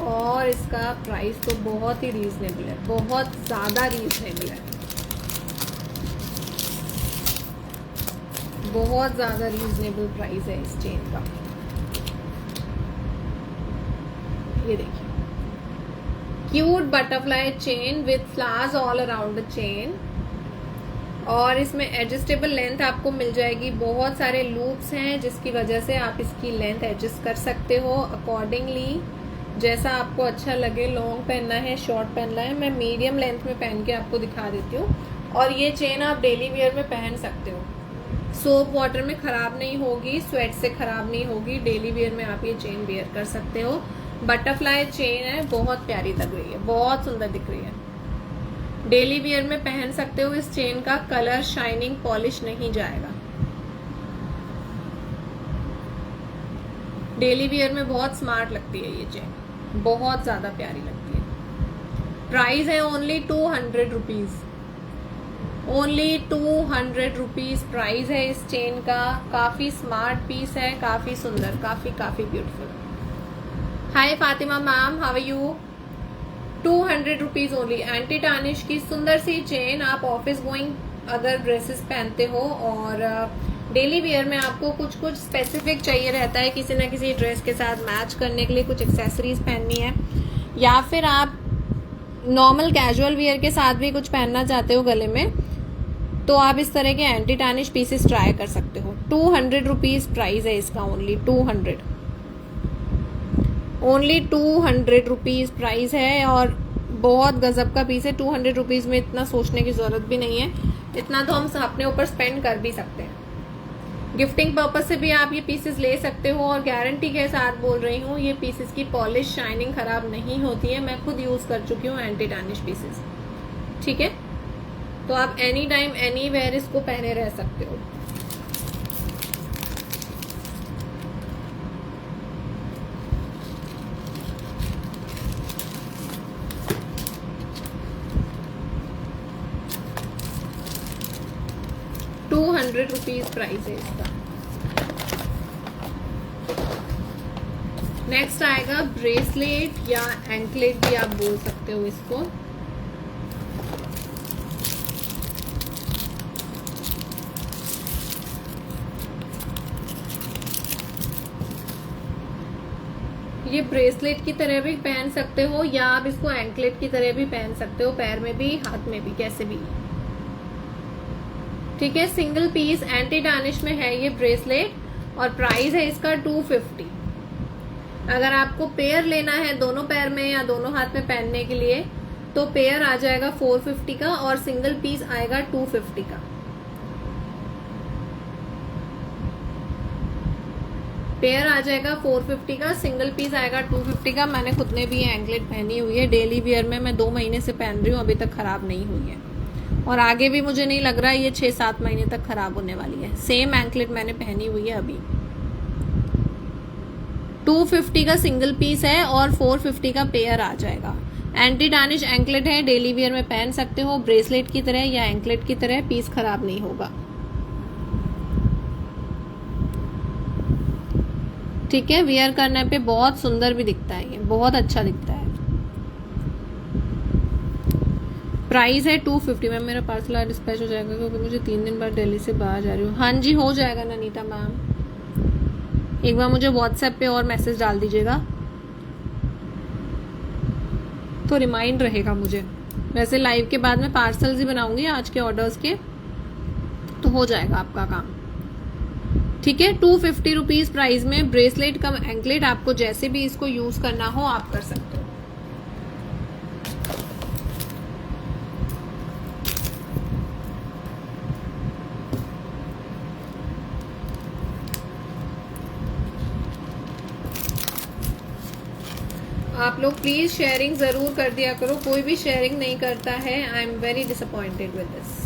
और इसका प्राइस तो बहुत ही रीजनेबल है, बहुत ज़्यादा रीजनेबल है, बहुत ज़्यादा रीजनेबल प्राइस है इस चेन का। ये देखिए, cute butterfly chain with flowers all around the chain. और इसमें एडजस्टेबल लेंथ आपको मिल जाएगी, बहुत सारे लूप्स हैं जिसकी वजह से आप इसकी लेंथ एडजस्ट कर सकते हो अकॉर्डिंगली, जैसा आपको अच्छा लगे। लॉन्ग पहनना है, शॉर्ट पहनना है, मैं मीडियम लेंथ में पहन के आपको दिखा देती हूँ। और ये चेन आप डेली वेयर में पहन सकते हो, सोप वाटर में ख़राब नहीं होगी, स्वेट से ख़राब नहीं होगी, डेली वेयर में आप ये चेन वेयर कर सकते हो। बटरफ्लाई चेन है, बहुत प्यारी लग रही है, बहुत सुंदर दिख रही है, डेली वेयर में पहन सकते हो। इस चेन का कलर, शाइनिंग, पॉलिश नहीं जाएगा, डेली वेयर में बहुत स्मार्ट लगती है ये चेन, बहुत ज्यादा प्यारी लगती है। प्राइस है only 200 rupees, only 200 rupees price है इस चेन का। काफी स्मार्ट पीस है, काफी सुंदर, काफी beautiful. Hi Fatima ma'am, how are you? 200 rupees only, anti tarnish की सुंदर सी चेन। आप ऑफिस गोइंग अगर ड्रेसेस पहनते हो और डेली वेयर में आपको कुछ स्पेसिफिक चाहिए रहता है, किसी ना किसी ड्रेस के साथ मैच करने के लिए कुछ एक्सेसरीज पहननी है, या फिर आप नॉर्मल कैजुअल वेयर के साथ भी कुछ पहनना चाहते हो गले में, तो आप इस तरह के एंटी टार्निश पीसेस ट्राई कर सकते हो। 200 रुपीज प्राइस है इसका, ओनली 200, ओनली 200 रुपीज प्राइस है। और बहुत गजब का पीस है, 200 रुपीज में इतना सोचने की जरूरत भी नहीं है, इतना तो हम अपने ऊपर स्पेंड कर भी सकते हैं। गिफ्टिंग पर्पस से भी आप ये पीसेस ले सकते हो, और गारंटी के साथ बोल रही हूँ, ये पीसेस की पॉलिश, शाइनिंग खराब नहीं होती है, मैं खुद यूज कर चुकी हूँ एंटी टार्निश पीसेस। ठीक है, तो आप एनी टाइम एनी वेयर इसको पहने रह सकते हो। ₹200 प्राइस है इसका। नेक्स्ट आएगा ब्रेसलेट या एंकलेट भी आप बोल सकते हो इसको। ये ब्रेसलेट की तरह भी पहन सकते हो, या आप इसको एंकलेट की तरह भी पहन सकते हो, पैर में भी, हाथ में भी, कैसे भी। ठीक है, सिंगल पीस एंटी टार्निश में है ये ब्रेसलेट, और प्राइस है इसका 250। अगर आपको पेयर लेना है दोनों पैर में या दोनों हाथ में पहनने के लिए, तो पेयर आ जाएगा 450 का, और सिंगल पीस आएगा 250 का। पेयर आ जाएगा 450 का, सिंगल पीस आएगा 250 का। मैंने खुद ने भी ये एंकलेट पहनी हुई है डेली वियर में, मैं 2 महीने से पहन रही हूँ, अभी तक खराब नहीं हुई है, और आगे भी मुझे नहीं लग रहा है ये 6-7 महीने तक खराब होने वाली है। सेम एंकलेट मैंने पहनी हुई है अभी। 250 का सिंगल पीस है और 450 का पेयर आ जाएगा। एंटी टार्निश एंकलेट है, डेली वियर में पहन सकते हो, ब्रेसलेट की तरह या एंकलेट की तरह, पीस खराब नहीं होगा। ठीक है, वियर करने पे बहुत सुंदर भी दिखता है, ये बहुत अच्छा दिखता है। प्राइस है 250। मैम मेरा पार्सल आज डिस्पैच हो जाएगा, क्योंकि मुझे 3 दिन बाद दिल्ली से बाहर जा रही हूँ। हाँ जी, हो जाएगा ननीता मैम, एक बार मुझे व्हाट्सएप पे और मैसेज डाल दीजिएगा तो रिमाइंड रहेगा मुझे। वैसे लाइव के बाद मैं पार्सल्स ही बनाऊंगी आज के ऑर्डर्स के, तो हो जाएगा आपका काम। ठीक है, 250 रुपीज प्राइस में ब्रेसलेट कम एंकलेट, आपको जैसे भी इसको यूज करना हो आप कर सकते हो। आप लोग प्लीज शेयरिंग जरूर कर दिया करो, कोई भी शेयरिंग नहीं करता है। I am very disappointed with this.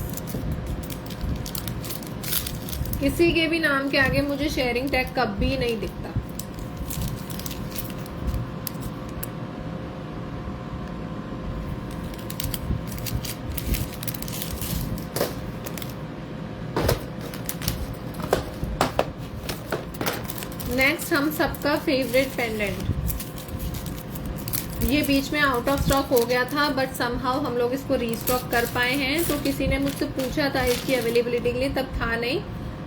किसी के भी नाम के आगे मुझे शेयरिंग टैग कभी नहीं दिखता। नेक्स्ट हम सबका फेवरेट पेंडेंट, ये बीच में आउट ऑफ स्टॉक हो गया था बट समहाउ हम लोग इसको रीस्टॉक कर पाए हैं। तो किसी ने मुझसे पूछा था इसकी अवेलेबिलिटी के लिए, तब था नहीं,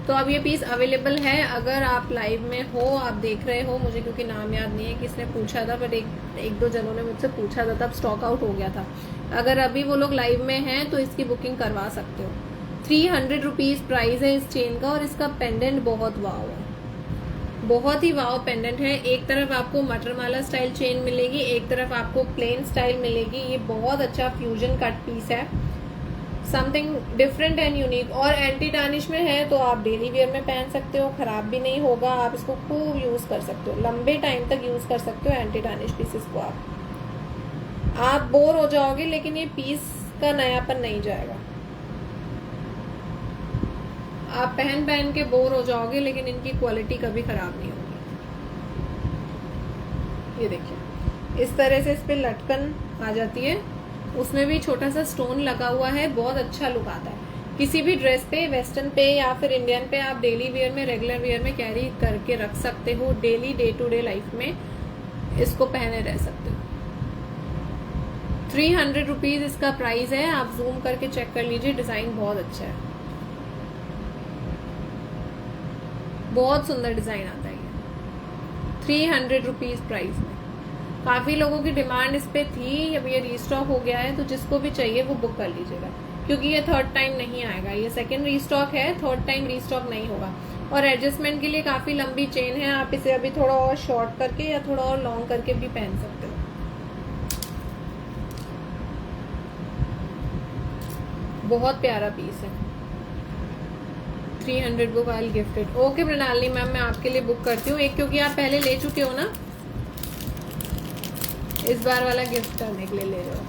तो अब ये पीस अवेलेबल है। अगर आप लाइव में हो, आप देख रहे हो, मुझे क्योंकि नाम याद नहीं है किसने पूछा था, बट एक दो जनों ने मुझसे पूछा था, तब स्टॉक आउट हो गया था। अगर अभी वो लोग लाइव में हैं तो इसकी बुकिंग करवा सकते हो। 300 रुपीज़ प्राइस है इस चेन का, और इसका पेंडेंट बहुत वाव है, बहुत ही वाव पेंडेंट है। एक तरफ आपको मटरमाला स्टाइल चेन मिलेगी, एक तरफ आपको प्लेन स्टाइल मिलेगी। ये बहुत अच्छा फ्यूजन कट पीस है, समथिंग डिफरेंट एंड यूनिक, और एंटी टार्निश में है तो आप डेली वेयर में पहन सकते हो, खराब भी नहीं होगा। आप इसको खूब यूज कर सकते हो, लंबे टाइम तक यूज कर सकते हो एंटी टार्निश पीसेस को। आप बोर हो जाओगे लेकिन ये पीस का नयापन नहीं जाएगा। आप पहन पहन के बोर हो जाओगे लेकिन इनकी क्वालिटी कभी खराब नहीं होगी। ये देखिए, इस तरह से इस पे लटकन आ जाती है, उसमें भी छोटा सा स्टोन लगा हुआ है, बहुत अच्छा लुक आता है। किसी भी ड्रेस पे, वेस्टर्न पे या फिर इंडियन पे, आप डेली वेयर में, रेगुलर वेयर में कैरी करके रख सकते हो। Daily day to day life में इसको पहने रह सकते हो। 300 रुपीज इसका प्राइस है। आप जूम करके चेक कर लीजिए, डिजाइन बहुत अच्छा है, बहुत सुंदर डिजाइन आता है ये। 300 रुपीज प्राइस में। काफी लोगों की डिमांड इस पे थी, अब ये रीस्टॉक हो गया है, तो जिसको भी चाहिए वो बुक कर लीजिएगा, क्योंकि ये थर्ड टाइम नहीं आएगा। ये सेकंड रीस्टॉक है, थर्ड टाइम रीस्टॉक नहीं होगा। और एडजस्टमेंट के लिए काफी लंबी चेन है, आप इसे अभी थोड़ा और शॉर्ट करके या थोड़ा और लॉन्ग करके भी पहन सकते हो। बहुत प्यारा पीस है। 300 book I gifted. Okay Mrinalini ma'am, मैं आपके लिए बुक करती हूँ एक, क्योंकि आप पहले ले चुके हो ना, इस बार वाला गिफ्ट करने के लिए ले रहे हो।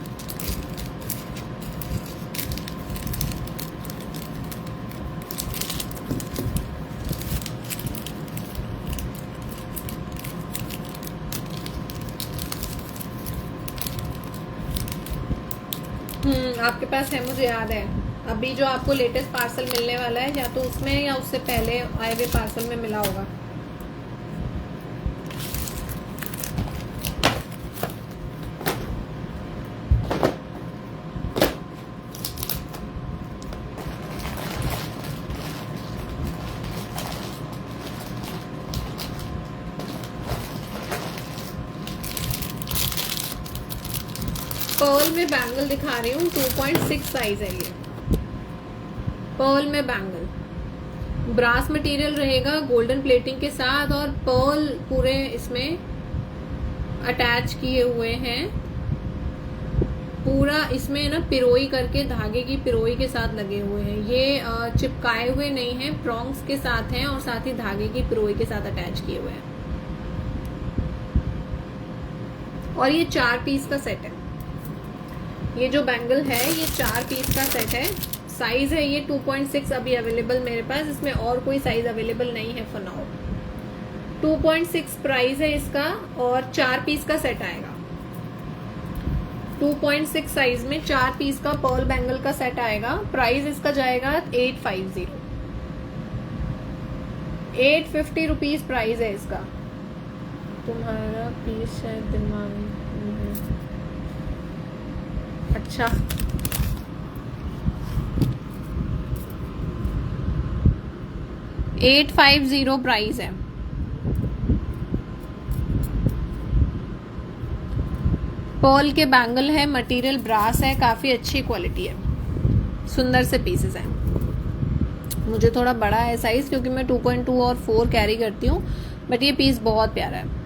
आपके पास है, मुझे याद है। अभी जो आपको लेटेस्ट पार्सल मिलने वाला है, या तो उसमें या उससे पहले आए हुए पार्सल में मिला होगा। पर्ल में बैंगल दिखा रही हूँ, 2.6 साइज है ये। पर्ल में बैंगल, ब्रास मटेरियल रहेगा गोल्डन प्लेटिंग के साथ, और पर्ल पूरे इसमें अटैच किए हुए हैं। पूरा इसमें ना पिरोई करके, धागे की पिरोई के साथ लगे हुए हैं। ये चिपकाए हुए नहीं है, प्रॉन्ग्स के साथ हैं, और साथ ही धागे की पिरोई के साथ अटैच किए हुए हैं। और ये 4 पीस का सेट है। ये जो बैंगल है ये 4 पीस का सेट है। साइज है ये 2.6 अभी अवेलेबल मेरे पास, इसमें और कोई साइज अवेलेबल नहीं है फॉर नाउ। 2.6 प्राइस है इसका, और 4 पीस का सेट आएगा। 2.6 साइज में 4 पीस का पर्ल बैंगल का सेट आएगा। प्राइस इसका जाएगा 850, 850 रुपीज प्राइस है इसका। तुम्हारा पीस है दिमाग, अच्छा 850 प्राइस है। पर्ल के बैंगल है, मटेरियल ब्रास है, काफी अच्छी क्वालिटी है, सुंदर से पीसेस हैं। मुझे थोड़ा बड़ा है साइज, क्योंकि मैं 2.2 और 4 कैरी करती हूँ, बट ये पीस बहुत प्यारा है।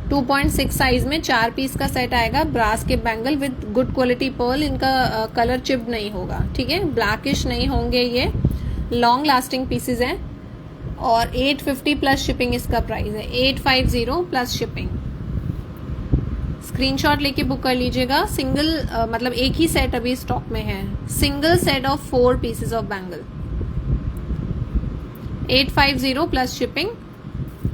2.6 साइज में 4 पीस का सेट आएगा। ब्रास के bangle with good quality pearl, इनका कलर चिप्ड नहीं होगा, ठीक है, ब्लैकिश नहीं होंगे। ये लॉन्ग लास्टिंग पीसेस हैं, और 850 प्लस शिपिंग इसका प्राइस है। 850 प्लस शिपिंग। स्क्रीनशॉट लेके बुक कर लीजिएगा। सिंगल मतलब एक ही सेट अभी स्टॉक में है, single set of 4 pieces of bangle, 850 plus shipping.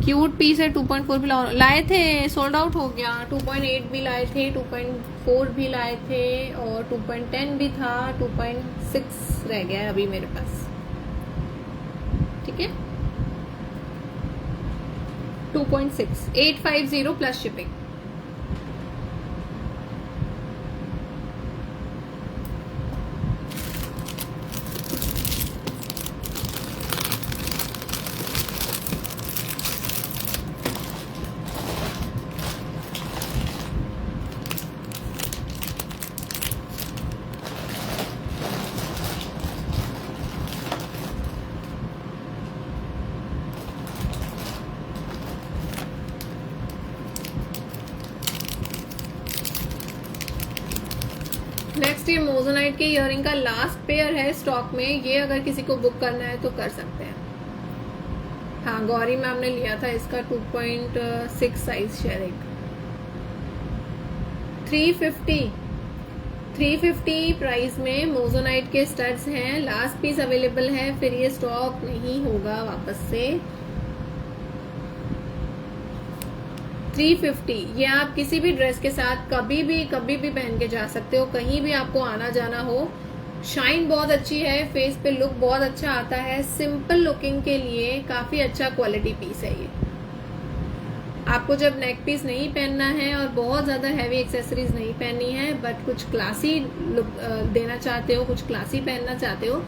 Cute piece है, 2.4 भी लाए थे, सोल्ड आउट हो गया। 2.8 भी लाए थे, 2.4 भी लाए थे और 2.10 भी था, 2.6 रह गया है अभी मेरे पास। ठीक है, 2.6, 850 प्लस शिपिंग। नेक्स्ट ये मोजोनाइट के इयरिंग का लास्ट पेयर है स्टॉक में। ये अगर किसी को बुक करना है तो कर सकते हैं। हाँ, गौरी मैम ने लिया था इसका 2.6 साइज शेयर एक। 350 प्राइस में मोजोनाइट के स्टड्स हैं। लास्ट पीस अवेलेबल है, फिर ये स्टॉक नहीं होगा वापस से। 350, ये आप किसी भी ड्रेस के साथ कभी भी पहन के जा सकते हो, कहीं भी आपको आना जाना हो। शाइन बहुत अच्छी है, फेस पे लुक बहुत अच्छा आता है। सिंपल लुकिंग के लिए काफी अच्छा क्वालिटी पीस है ये। आपको जब नेक पीस नहीं पहनना है और बहुत ज्यादा हैवी एक्सेसरीज नहीं पहननी है, बट कुछ क्लासी लुक देना चाहते हो, कुछ क्लासी पहनना चाहते हो,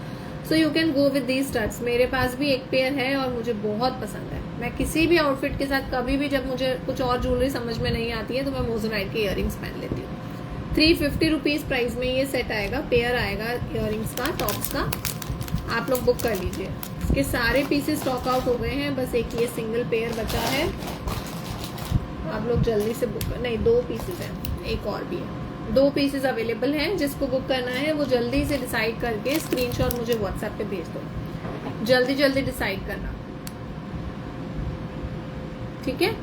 so you can go with these studs. मेरे पास भी एक पेयर है और मुझे बहुत पसंद है। मैं किसी भी आउटफिट के साथ कभी भी जब मुझे कुछ और ज्वेलरी समझ में नहीं आती है तो मैं मोजोनाइट के इयरिंग्स पहन लेती हूँ। 350 रुपीज प्राइस में ये सेट आएगा, पेयर आएगा इयरिंग्स का, टॉप्स का। आप लोग बुक कर लीजिए। इसके सारे पीसेस स्टॉक आउट हो गए हैं, बस एक ये सिंगल पेयर बचा है। आप लोग जल्दी से बुक कर, नहीं 2 पीसेस हैं, एक और भी है। 2 पीसेस अवेलेबल हैं, जिसको बुक करना है वो जल्दी से डिसाइड करके स्क्रीनशॉट मुझे व्हाट्सएप पे भेज दो। जल्दी डिसाइड करना, ठीक है,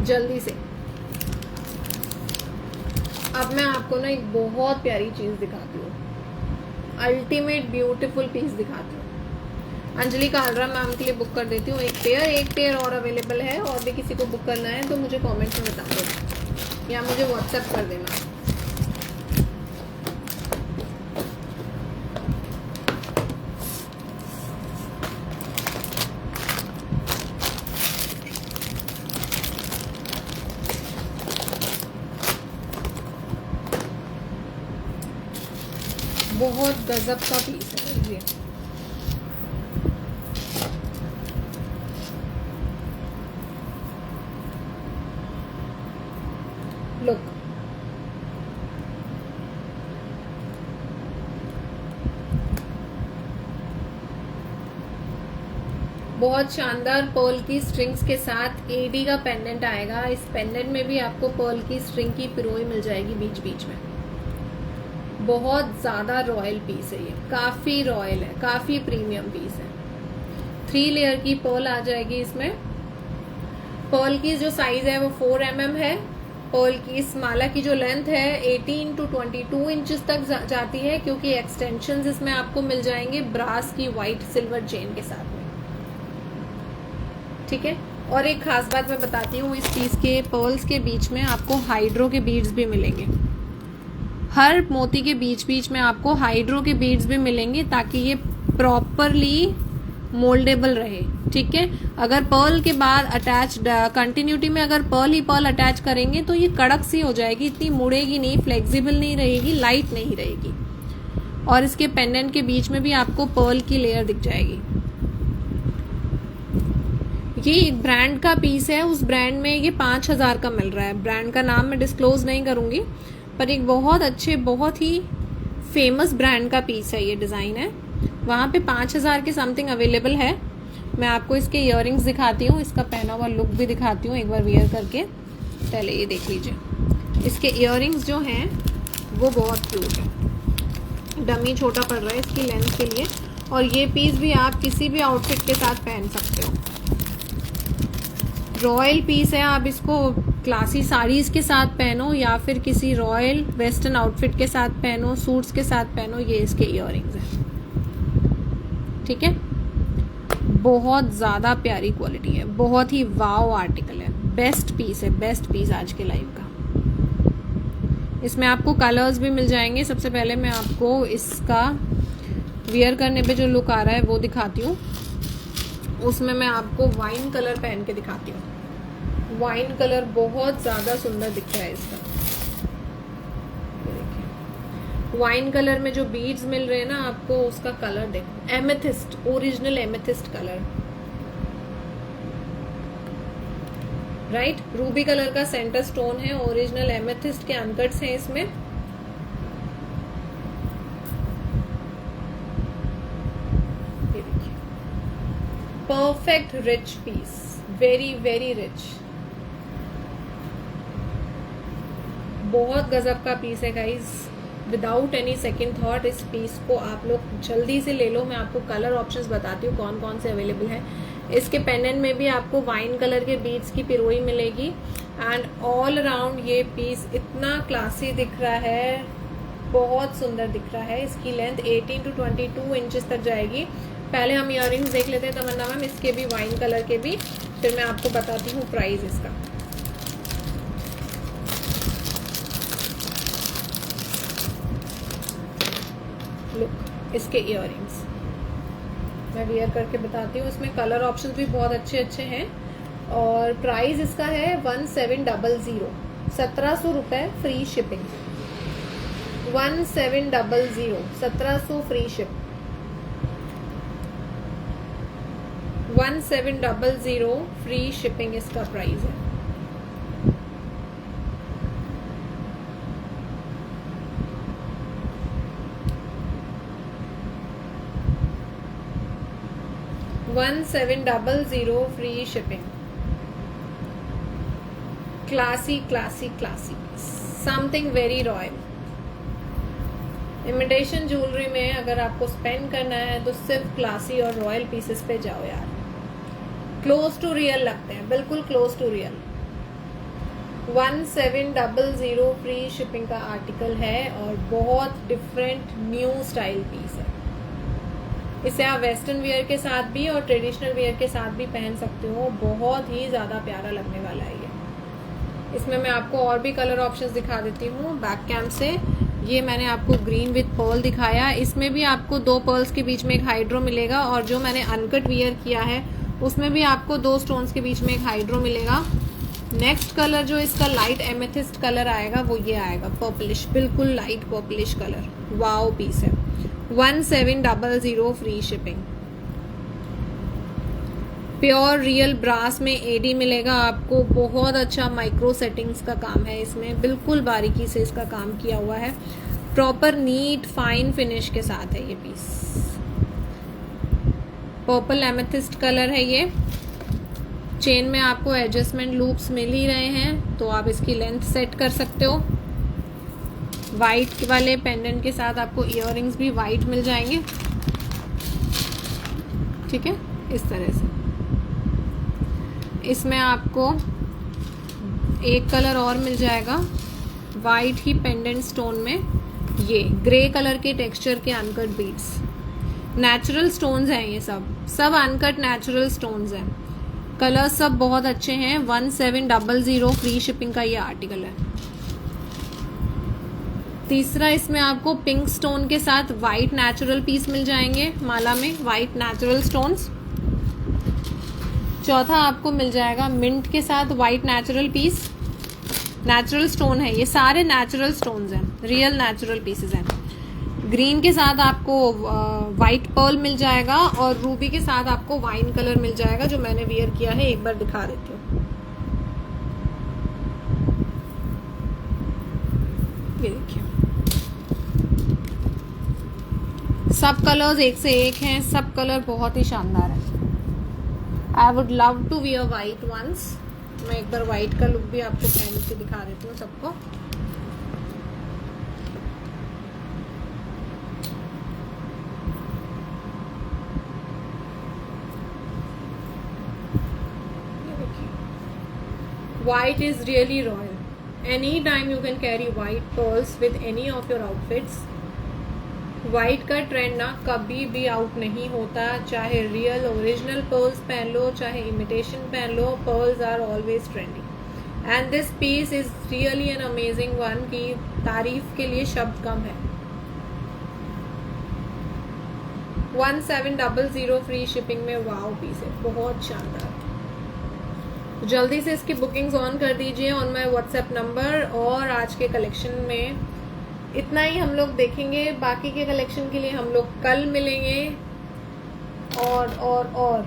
जल्दी से। अब मैं आपको ना एक बहुत प्यारी चीज दिखाती हूँ, अल्टीमेट ब्यूटीफुल पीस दिखाती हूँ। अंजलि कालरा मैम के लिए बुक कर देती हूँ एक पेयर और अवेलेबल है। और भी किसी को बुक करना है तो मुझे कमेंट में बता दो या मुझे व्हाट्सएप कर देना। बहुत गजब का पीस है ये। लुक, बहुत शानदार पर्ल की स्ट्रिंग्स के साथ एडी का पेंडेंट आएगा। इस पेंडेंट में भी आपको पर्ल की स्ट्रिंग की पिरोई मिल जाएगी बीच बीच में। बहुत ज्यादा रॉयल पीस है ये, काफी रॉयल है, काफी प्रीमियम पीस है। 3 लेयर की पर्ल आ जाएगी इसमें। पर्ल की जो साइज है वो 4 mm है। पर्ल की इस माला की जो लेंथ है 18 to 22 इंचेस तक जाती है, क्योंकि एक्सटेंशंस इसमें आपको मिल जाएंगे ब्रास की व्हाइट सिल्वर चेन के साथ में, ठीक है। और एक खास बात मैं बताती हूँ, इस पीस के पर्ल्स के बीच में आपको हाइड्रो के बीड्स भी मिलेंगे। हर मोती के बीच बीच में आपको हाइड्रो के बीड्स भी मिलेंगे, ताकि ये प्रॉपरली मोल्डेबल रहे, ठीक है। अगर पर्ल के बाद अटैच कंटिन्यूटी में अगर पर्ल ही पर्ल अटैच करेंगे तो ये कड़क सी हो जाएगी, इतनी मुड़ेगी नहीं, फ्लेक्सिबल नहीं रहेगी, लाइट नहीं रहेगी। और इसके पेंडेंट के बीच में भी आपको पर्ल की लेयर दिख जाएगी। ये एक ब्रांड का पीस है, उस ब्रांड में ये 5000 का मिल रहा है। ब्रांड का नाम मैं डिस्क्लोज नहीं करूंगी, पर एक बहुत अच्छे, बहुत ही फेमस ब्रांड का पीस है, ये डिजाइन है। वहां पे 5000 के समथिंग अवेलेबल है। मैं आपको इसके इयररिंग्स दिखाती हूँ, इसका पहना हुआ लुक भी दिखाती हूँ एक बार वियर करके। पहले ये देख लीजिए, इसके इयररिंग्स जो हैं वो बहुत क्यूट है। डमी छोटा पड़ रहा है इसकी लेंथ के लिए। और ये पीस भी आप किसी भी आउटफिट के साथ पहन सकते हो। रॉयल पीस है, आप इसको क्लासी साड़ीज के साथ पहनो या फिर किसी रॉयल वेस्टर्न आउटफिट के साथ पहनो, सूट्स के साथ पहनो, ये इसके इयररिंग्स हैं। ठीक है, बहुत ज़्यादा प्यारी क्वालिटी है, बहुत ही वाव आर्टिकल है, बेस्ट पीस है, बेस्ट पीस आज के लाइव का। इसमें आपको कलर्स भी मिल जाएंगे। सबसे पहले मैं आपको इसका वियर करने पे जो लुक आ रहा है वो दिखाती हूँ। उसमें मैं आपको वाइन कलर पहन के दिखाती हूँ। वाइन कलर बहुत ज़्यादा सुंदर दिख रहा है इसका। देखिए वाइन कलर में जो बीड्स मिल रहे हैं ना आपको, उसका कलर देखो, amethyst, original amethyst colour, right. Ruby colour का सेंटर स्टोन है, ओरिजिनल एमेथिस्ट के अनकट्स हैं इसमें। ये देखिए, perfect rich piece, very very rich, बहुत गजब का पीस है guys. Without any second thought इस पीस को आप लोग जल्दी से ले लो। मैं आपको कलर ऑप्शंस बताती हूँ कौन कौन से अवेलेबल है। इसके पेंडेंट में भी आपको वाइन कलर के बीड्स की पिरोई मिलेगी एंड ऑल अराउंड ये पीस इतना क्लासी दिख रहा है, बहुत सुंदर दिख रहा है। इसकी लेंथ 18 to 22 इंचेस तक जाएगी। पहले हम इयररिंग्स देख लेते हैं तमन्ना मैम, इसके भी वाइन कलर के भी, फिर मैं आपको बताती हूँ प्राइस इसका। लुक इसके इयररिंग्स मैं वियर करके बताती हूँ। इसमें कलर ऑप्शंस भी बहुत अच्छे अच्छे हैं और प्राइस इसका है 1700, 1700 रुपये free shipping. 1700, 1700 free ship. 1700 free shipping इसका प्राइस है। $1700 free shipping. Classy classy classy, something very royal. Imitation jewellery में अगर आपको स्पेंड करना है तो सिर्फ क्लासी और रॉयल पीसेस पे जाओ यार, क्लोज टू रियल लगते हैं, बिल्कुल close to real. 1700 free shipping का आर्टिकल है और बहुत डिफरेंट न्यू स्टाइल पीस है। इसे आप वेस्टर्न वियर के साथ भी और ट्रेडिशनल वियर के साथ भी पहन सकते हो, बहुत ही ज़्यादा प्यारा लगने वाला है ये। इसमें मैं आपको और भी कलर ऑप्शंस दिखा देती हूँ बैक कैम से। ये मैंने आपको ग्रीन विथ पर्ल दिखाया, इसमें भी आपको 2 पर्ल्स के बीच में एक हाइड्रो मिलेगा और जो मैंने अनकट वियर किया है उसमें भी आपको 2 स्टोन्स के बीच में एक हाइड्रो मिलेगा। नेक्स्ट कलर जो इसका लाइट एमेथिस्ट कलर आएगा वो ये आएगा, पर्पलिश, बिल्कुल light purplish colour. Wow piece है। 1700 free shipping. Pure real brass में एडी मिलेगा आपको, बहुत अच्छा माइक्रो सेटिंग्स का काम है इसमें, बिल्कुल बारीकी से इसका काम किया हुआ है, प्रॉपर नीट फाइन फिनिश के साथ है ये पीस। पर्पल एमेथिस्ट कलर है ये। चेन में आपको एडजस्टमेंट लूप्स मिल ही रहे हैं तो आप इसकी लेंथ सेट कर सकते हो। वाइट वाले पेंडेंट के साथ आपको इयररिंग्स भी वाइट मिल जाएंगे, ठीक है, इस तरह से। इसमें आपको एक कलर और मिल जाएगा वाइट ही पेंडेंट स्टोन में, ये ग्रे कलर के टेक्सचर के अनकट बीड्स, नेचुरल स्टोन्स हैं ये सब अनकट नेचुरल स्टोन्स हैं। कलर सब बहुत अच्छे हैं। 1700 फ्री शिपिंग का ये आर्टिकल है। तीसरा इसमें आपको पिंक स्टोन के साथ वाइट नेचुरल पीस मिल जाएंगे, माला में वाइट नेचुरल स्टोन्स। चौथा आपको मिल जाएगा मिंट के साथ white natural piece, natural stone है ये, सारे नेचुरल स्टोन्स हैं, रियल नेचुरल पीसेस हैं। ग्रीन के साथ आपको वाइट पर्ल मिल जाएगा और रूबी के साथ आपको वाइन कलर मिल जाएगा जो मैंने वियर किया है, एक बार दिखा देती हूँ। ये देखिए, सब कलर्स एक से एक हैं, सब कलर बहुत ही शानदार है। I would love to wear white once. मैं एक बार वाइट का लुक भी आपको पहन के दिखा देती हूँ सबको। white is really royal. Anytime you can carry white pearls with any of your outfits. White का ट्रेंड ना कभी भी आउट नहीं होता, चाहे रियल ओरिजिनल पर्ल्स पहन लो चाहे इमिटेशन पहन लो, pearls are always trendy. And this piece is really an amazing one की तारीफ के लिए शब्द कम है. 1700 फ्री शिपिंग में वाओ पीस है, बहुत शानदार. जल्दी से इसकी बुकिंग्स ऑन कर दीजिए ऑन माई व्हाट्सएप नंबर. और आज के कलेक्शन में इतना ही हम लोग देखेंगे, बाकी के कलेक्शन के लिए हम लोग कल मिलेंगे. और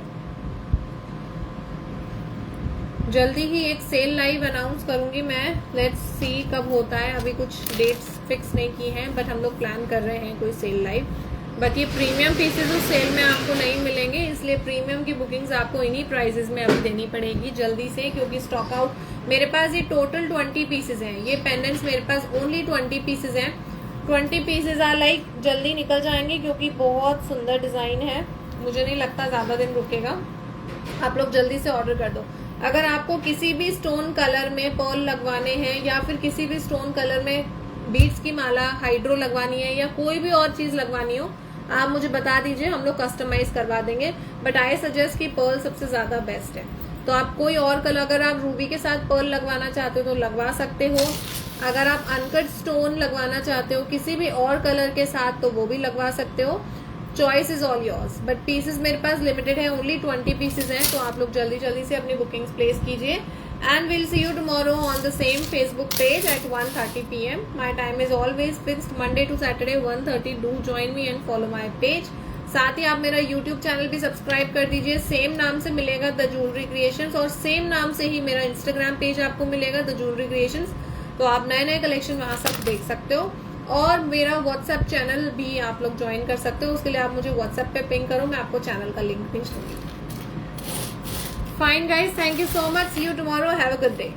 जल्दी ही एक सेल लाइव अनाउंस करूंगी मैं. लेट्स सी कब होता है, अभी कुछ डेट्स फिक्स नहीं की हैं, बट हम लोग प्लान कर रहे हैं कोई सेल लाइव. बट ये प्रीमियम पीसेज उस सेल में आपको नहीं मिलेंगे, इसलिए प्रीमियम की बुकिंग्स आपको इन्हीं प्राइजेस में अभी देनी पड़ेगी जल्दी से, क्योंकि स्टॉक आउट. मेरे पास ये टोटल 20 पीसेज हैं. ये पेंडेंट्स मेरे पास ओनली 20 पीसेज हैं. 20 पीसेज आर लाइक जल्दी निकल जाएंगे, क्योंकि बहुत सुंदर डिज़ाइन है. मुझे नहीं लगता ज़्यादा दिन रुकेगा. आप लोग जल्दी से ऑर्डर कर दो. अगर आपको किसी भी स्टोन कलर में पर्ल लगवाने हैं या फिर किसी भी स्टोन कलर में बीड्स की माला हाइड्रो लगवानी है या कोई भी और चीज़ लगवानी हो, आप मुझे बता दीजिए, हम लोग कस्टमाइज करवा देंगे. बट आई सजेस्ट कि पर्ल सबसे ज़्यादा बेस्ट है. तो आप कोई और कलर, अगर आप रूबी के साथ पर्ल लगवाना चाहते हो तो लगवा सकते हो. अगर आप अनकट स्टोन लगवाना चाहते हो किसी भी और कलर के साथ तो वो भी लगवा सकते हो. Choice is all yours. But pieces मेरे पास लिमिटेड है, ओनली 20 पीसेस हैं. तो आप लोग जल्दी जल्दी से अपनी बुकिंग्स प्लेस कीजिए. And we'll see you tomorrow on the same Facebook page at 1:30 PM. My time is always fixed, Monday to Saturday 1:30. Do join me and follow my page. साथ ही आप मेरा YouTube चैनल भी subscribe कर दीजिए. Same नाम से मिलेगा the jewellery creations, और सेम नाम से ही मेरा Instagram पेज आपको मिलेगा द ज्वेलरी क्रिएशंस. तो आप नए नए कलेक्शन वहाँ सब देख सकते हो. और मेरा WhatsApp चैनल भी आप लोग ज्वाइन कर सकते हो. उसके लिए आप मुझे WhatsApp पे पिंग करो, मैं आपको चैनल का लिंक भेज दूँगी. Fine guys, thank you so much. See you tomorrow. Have a good day.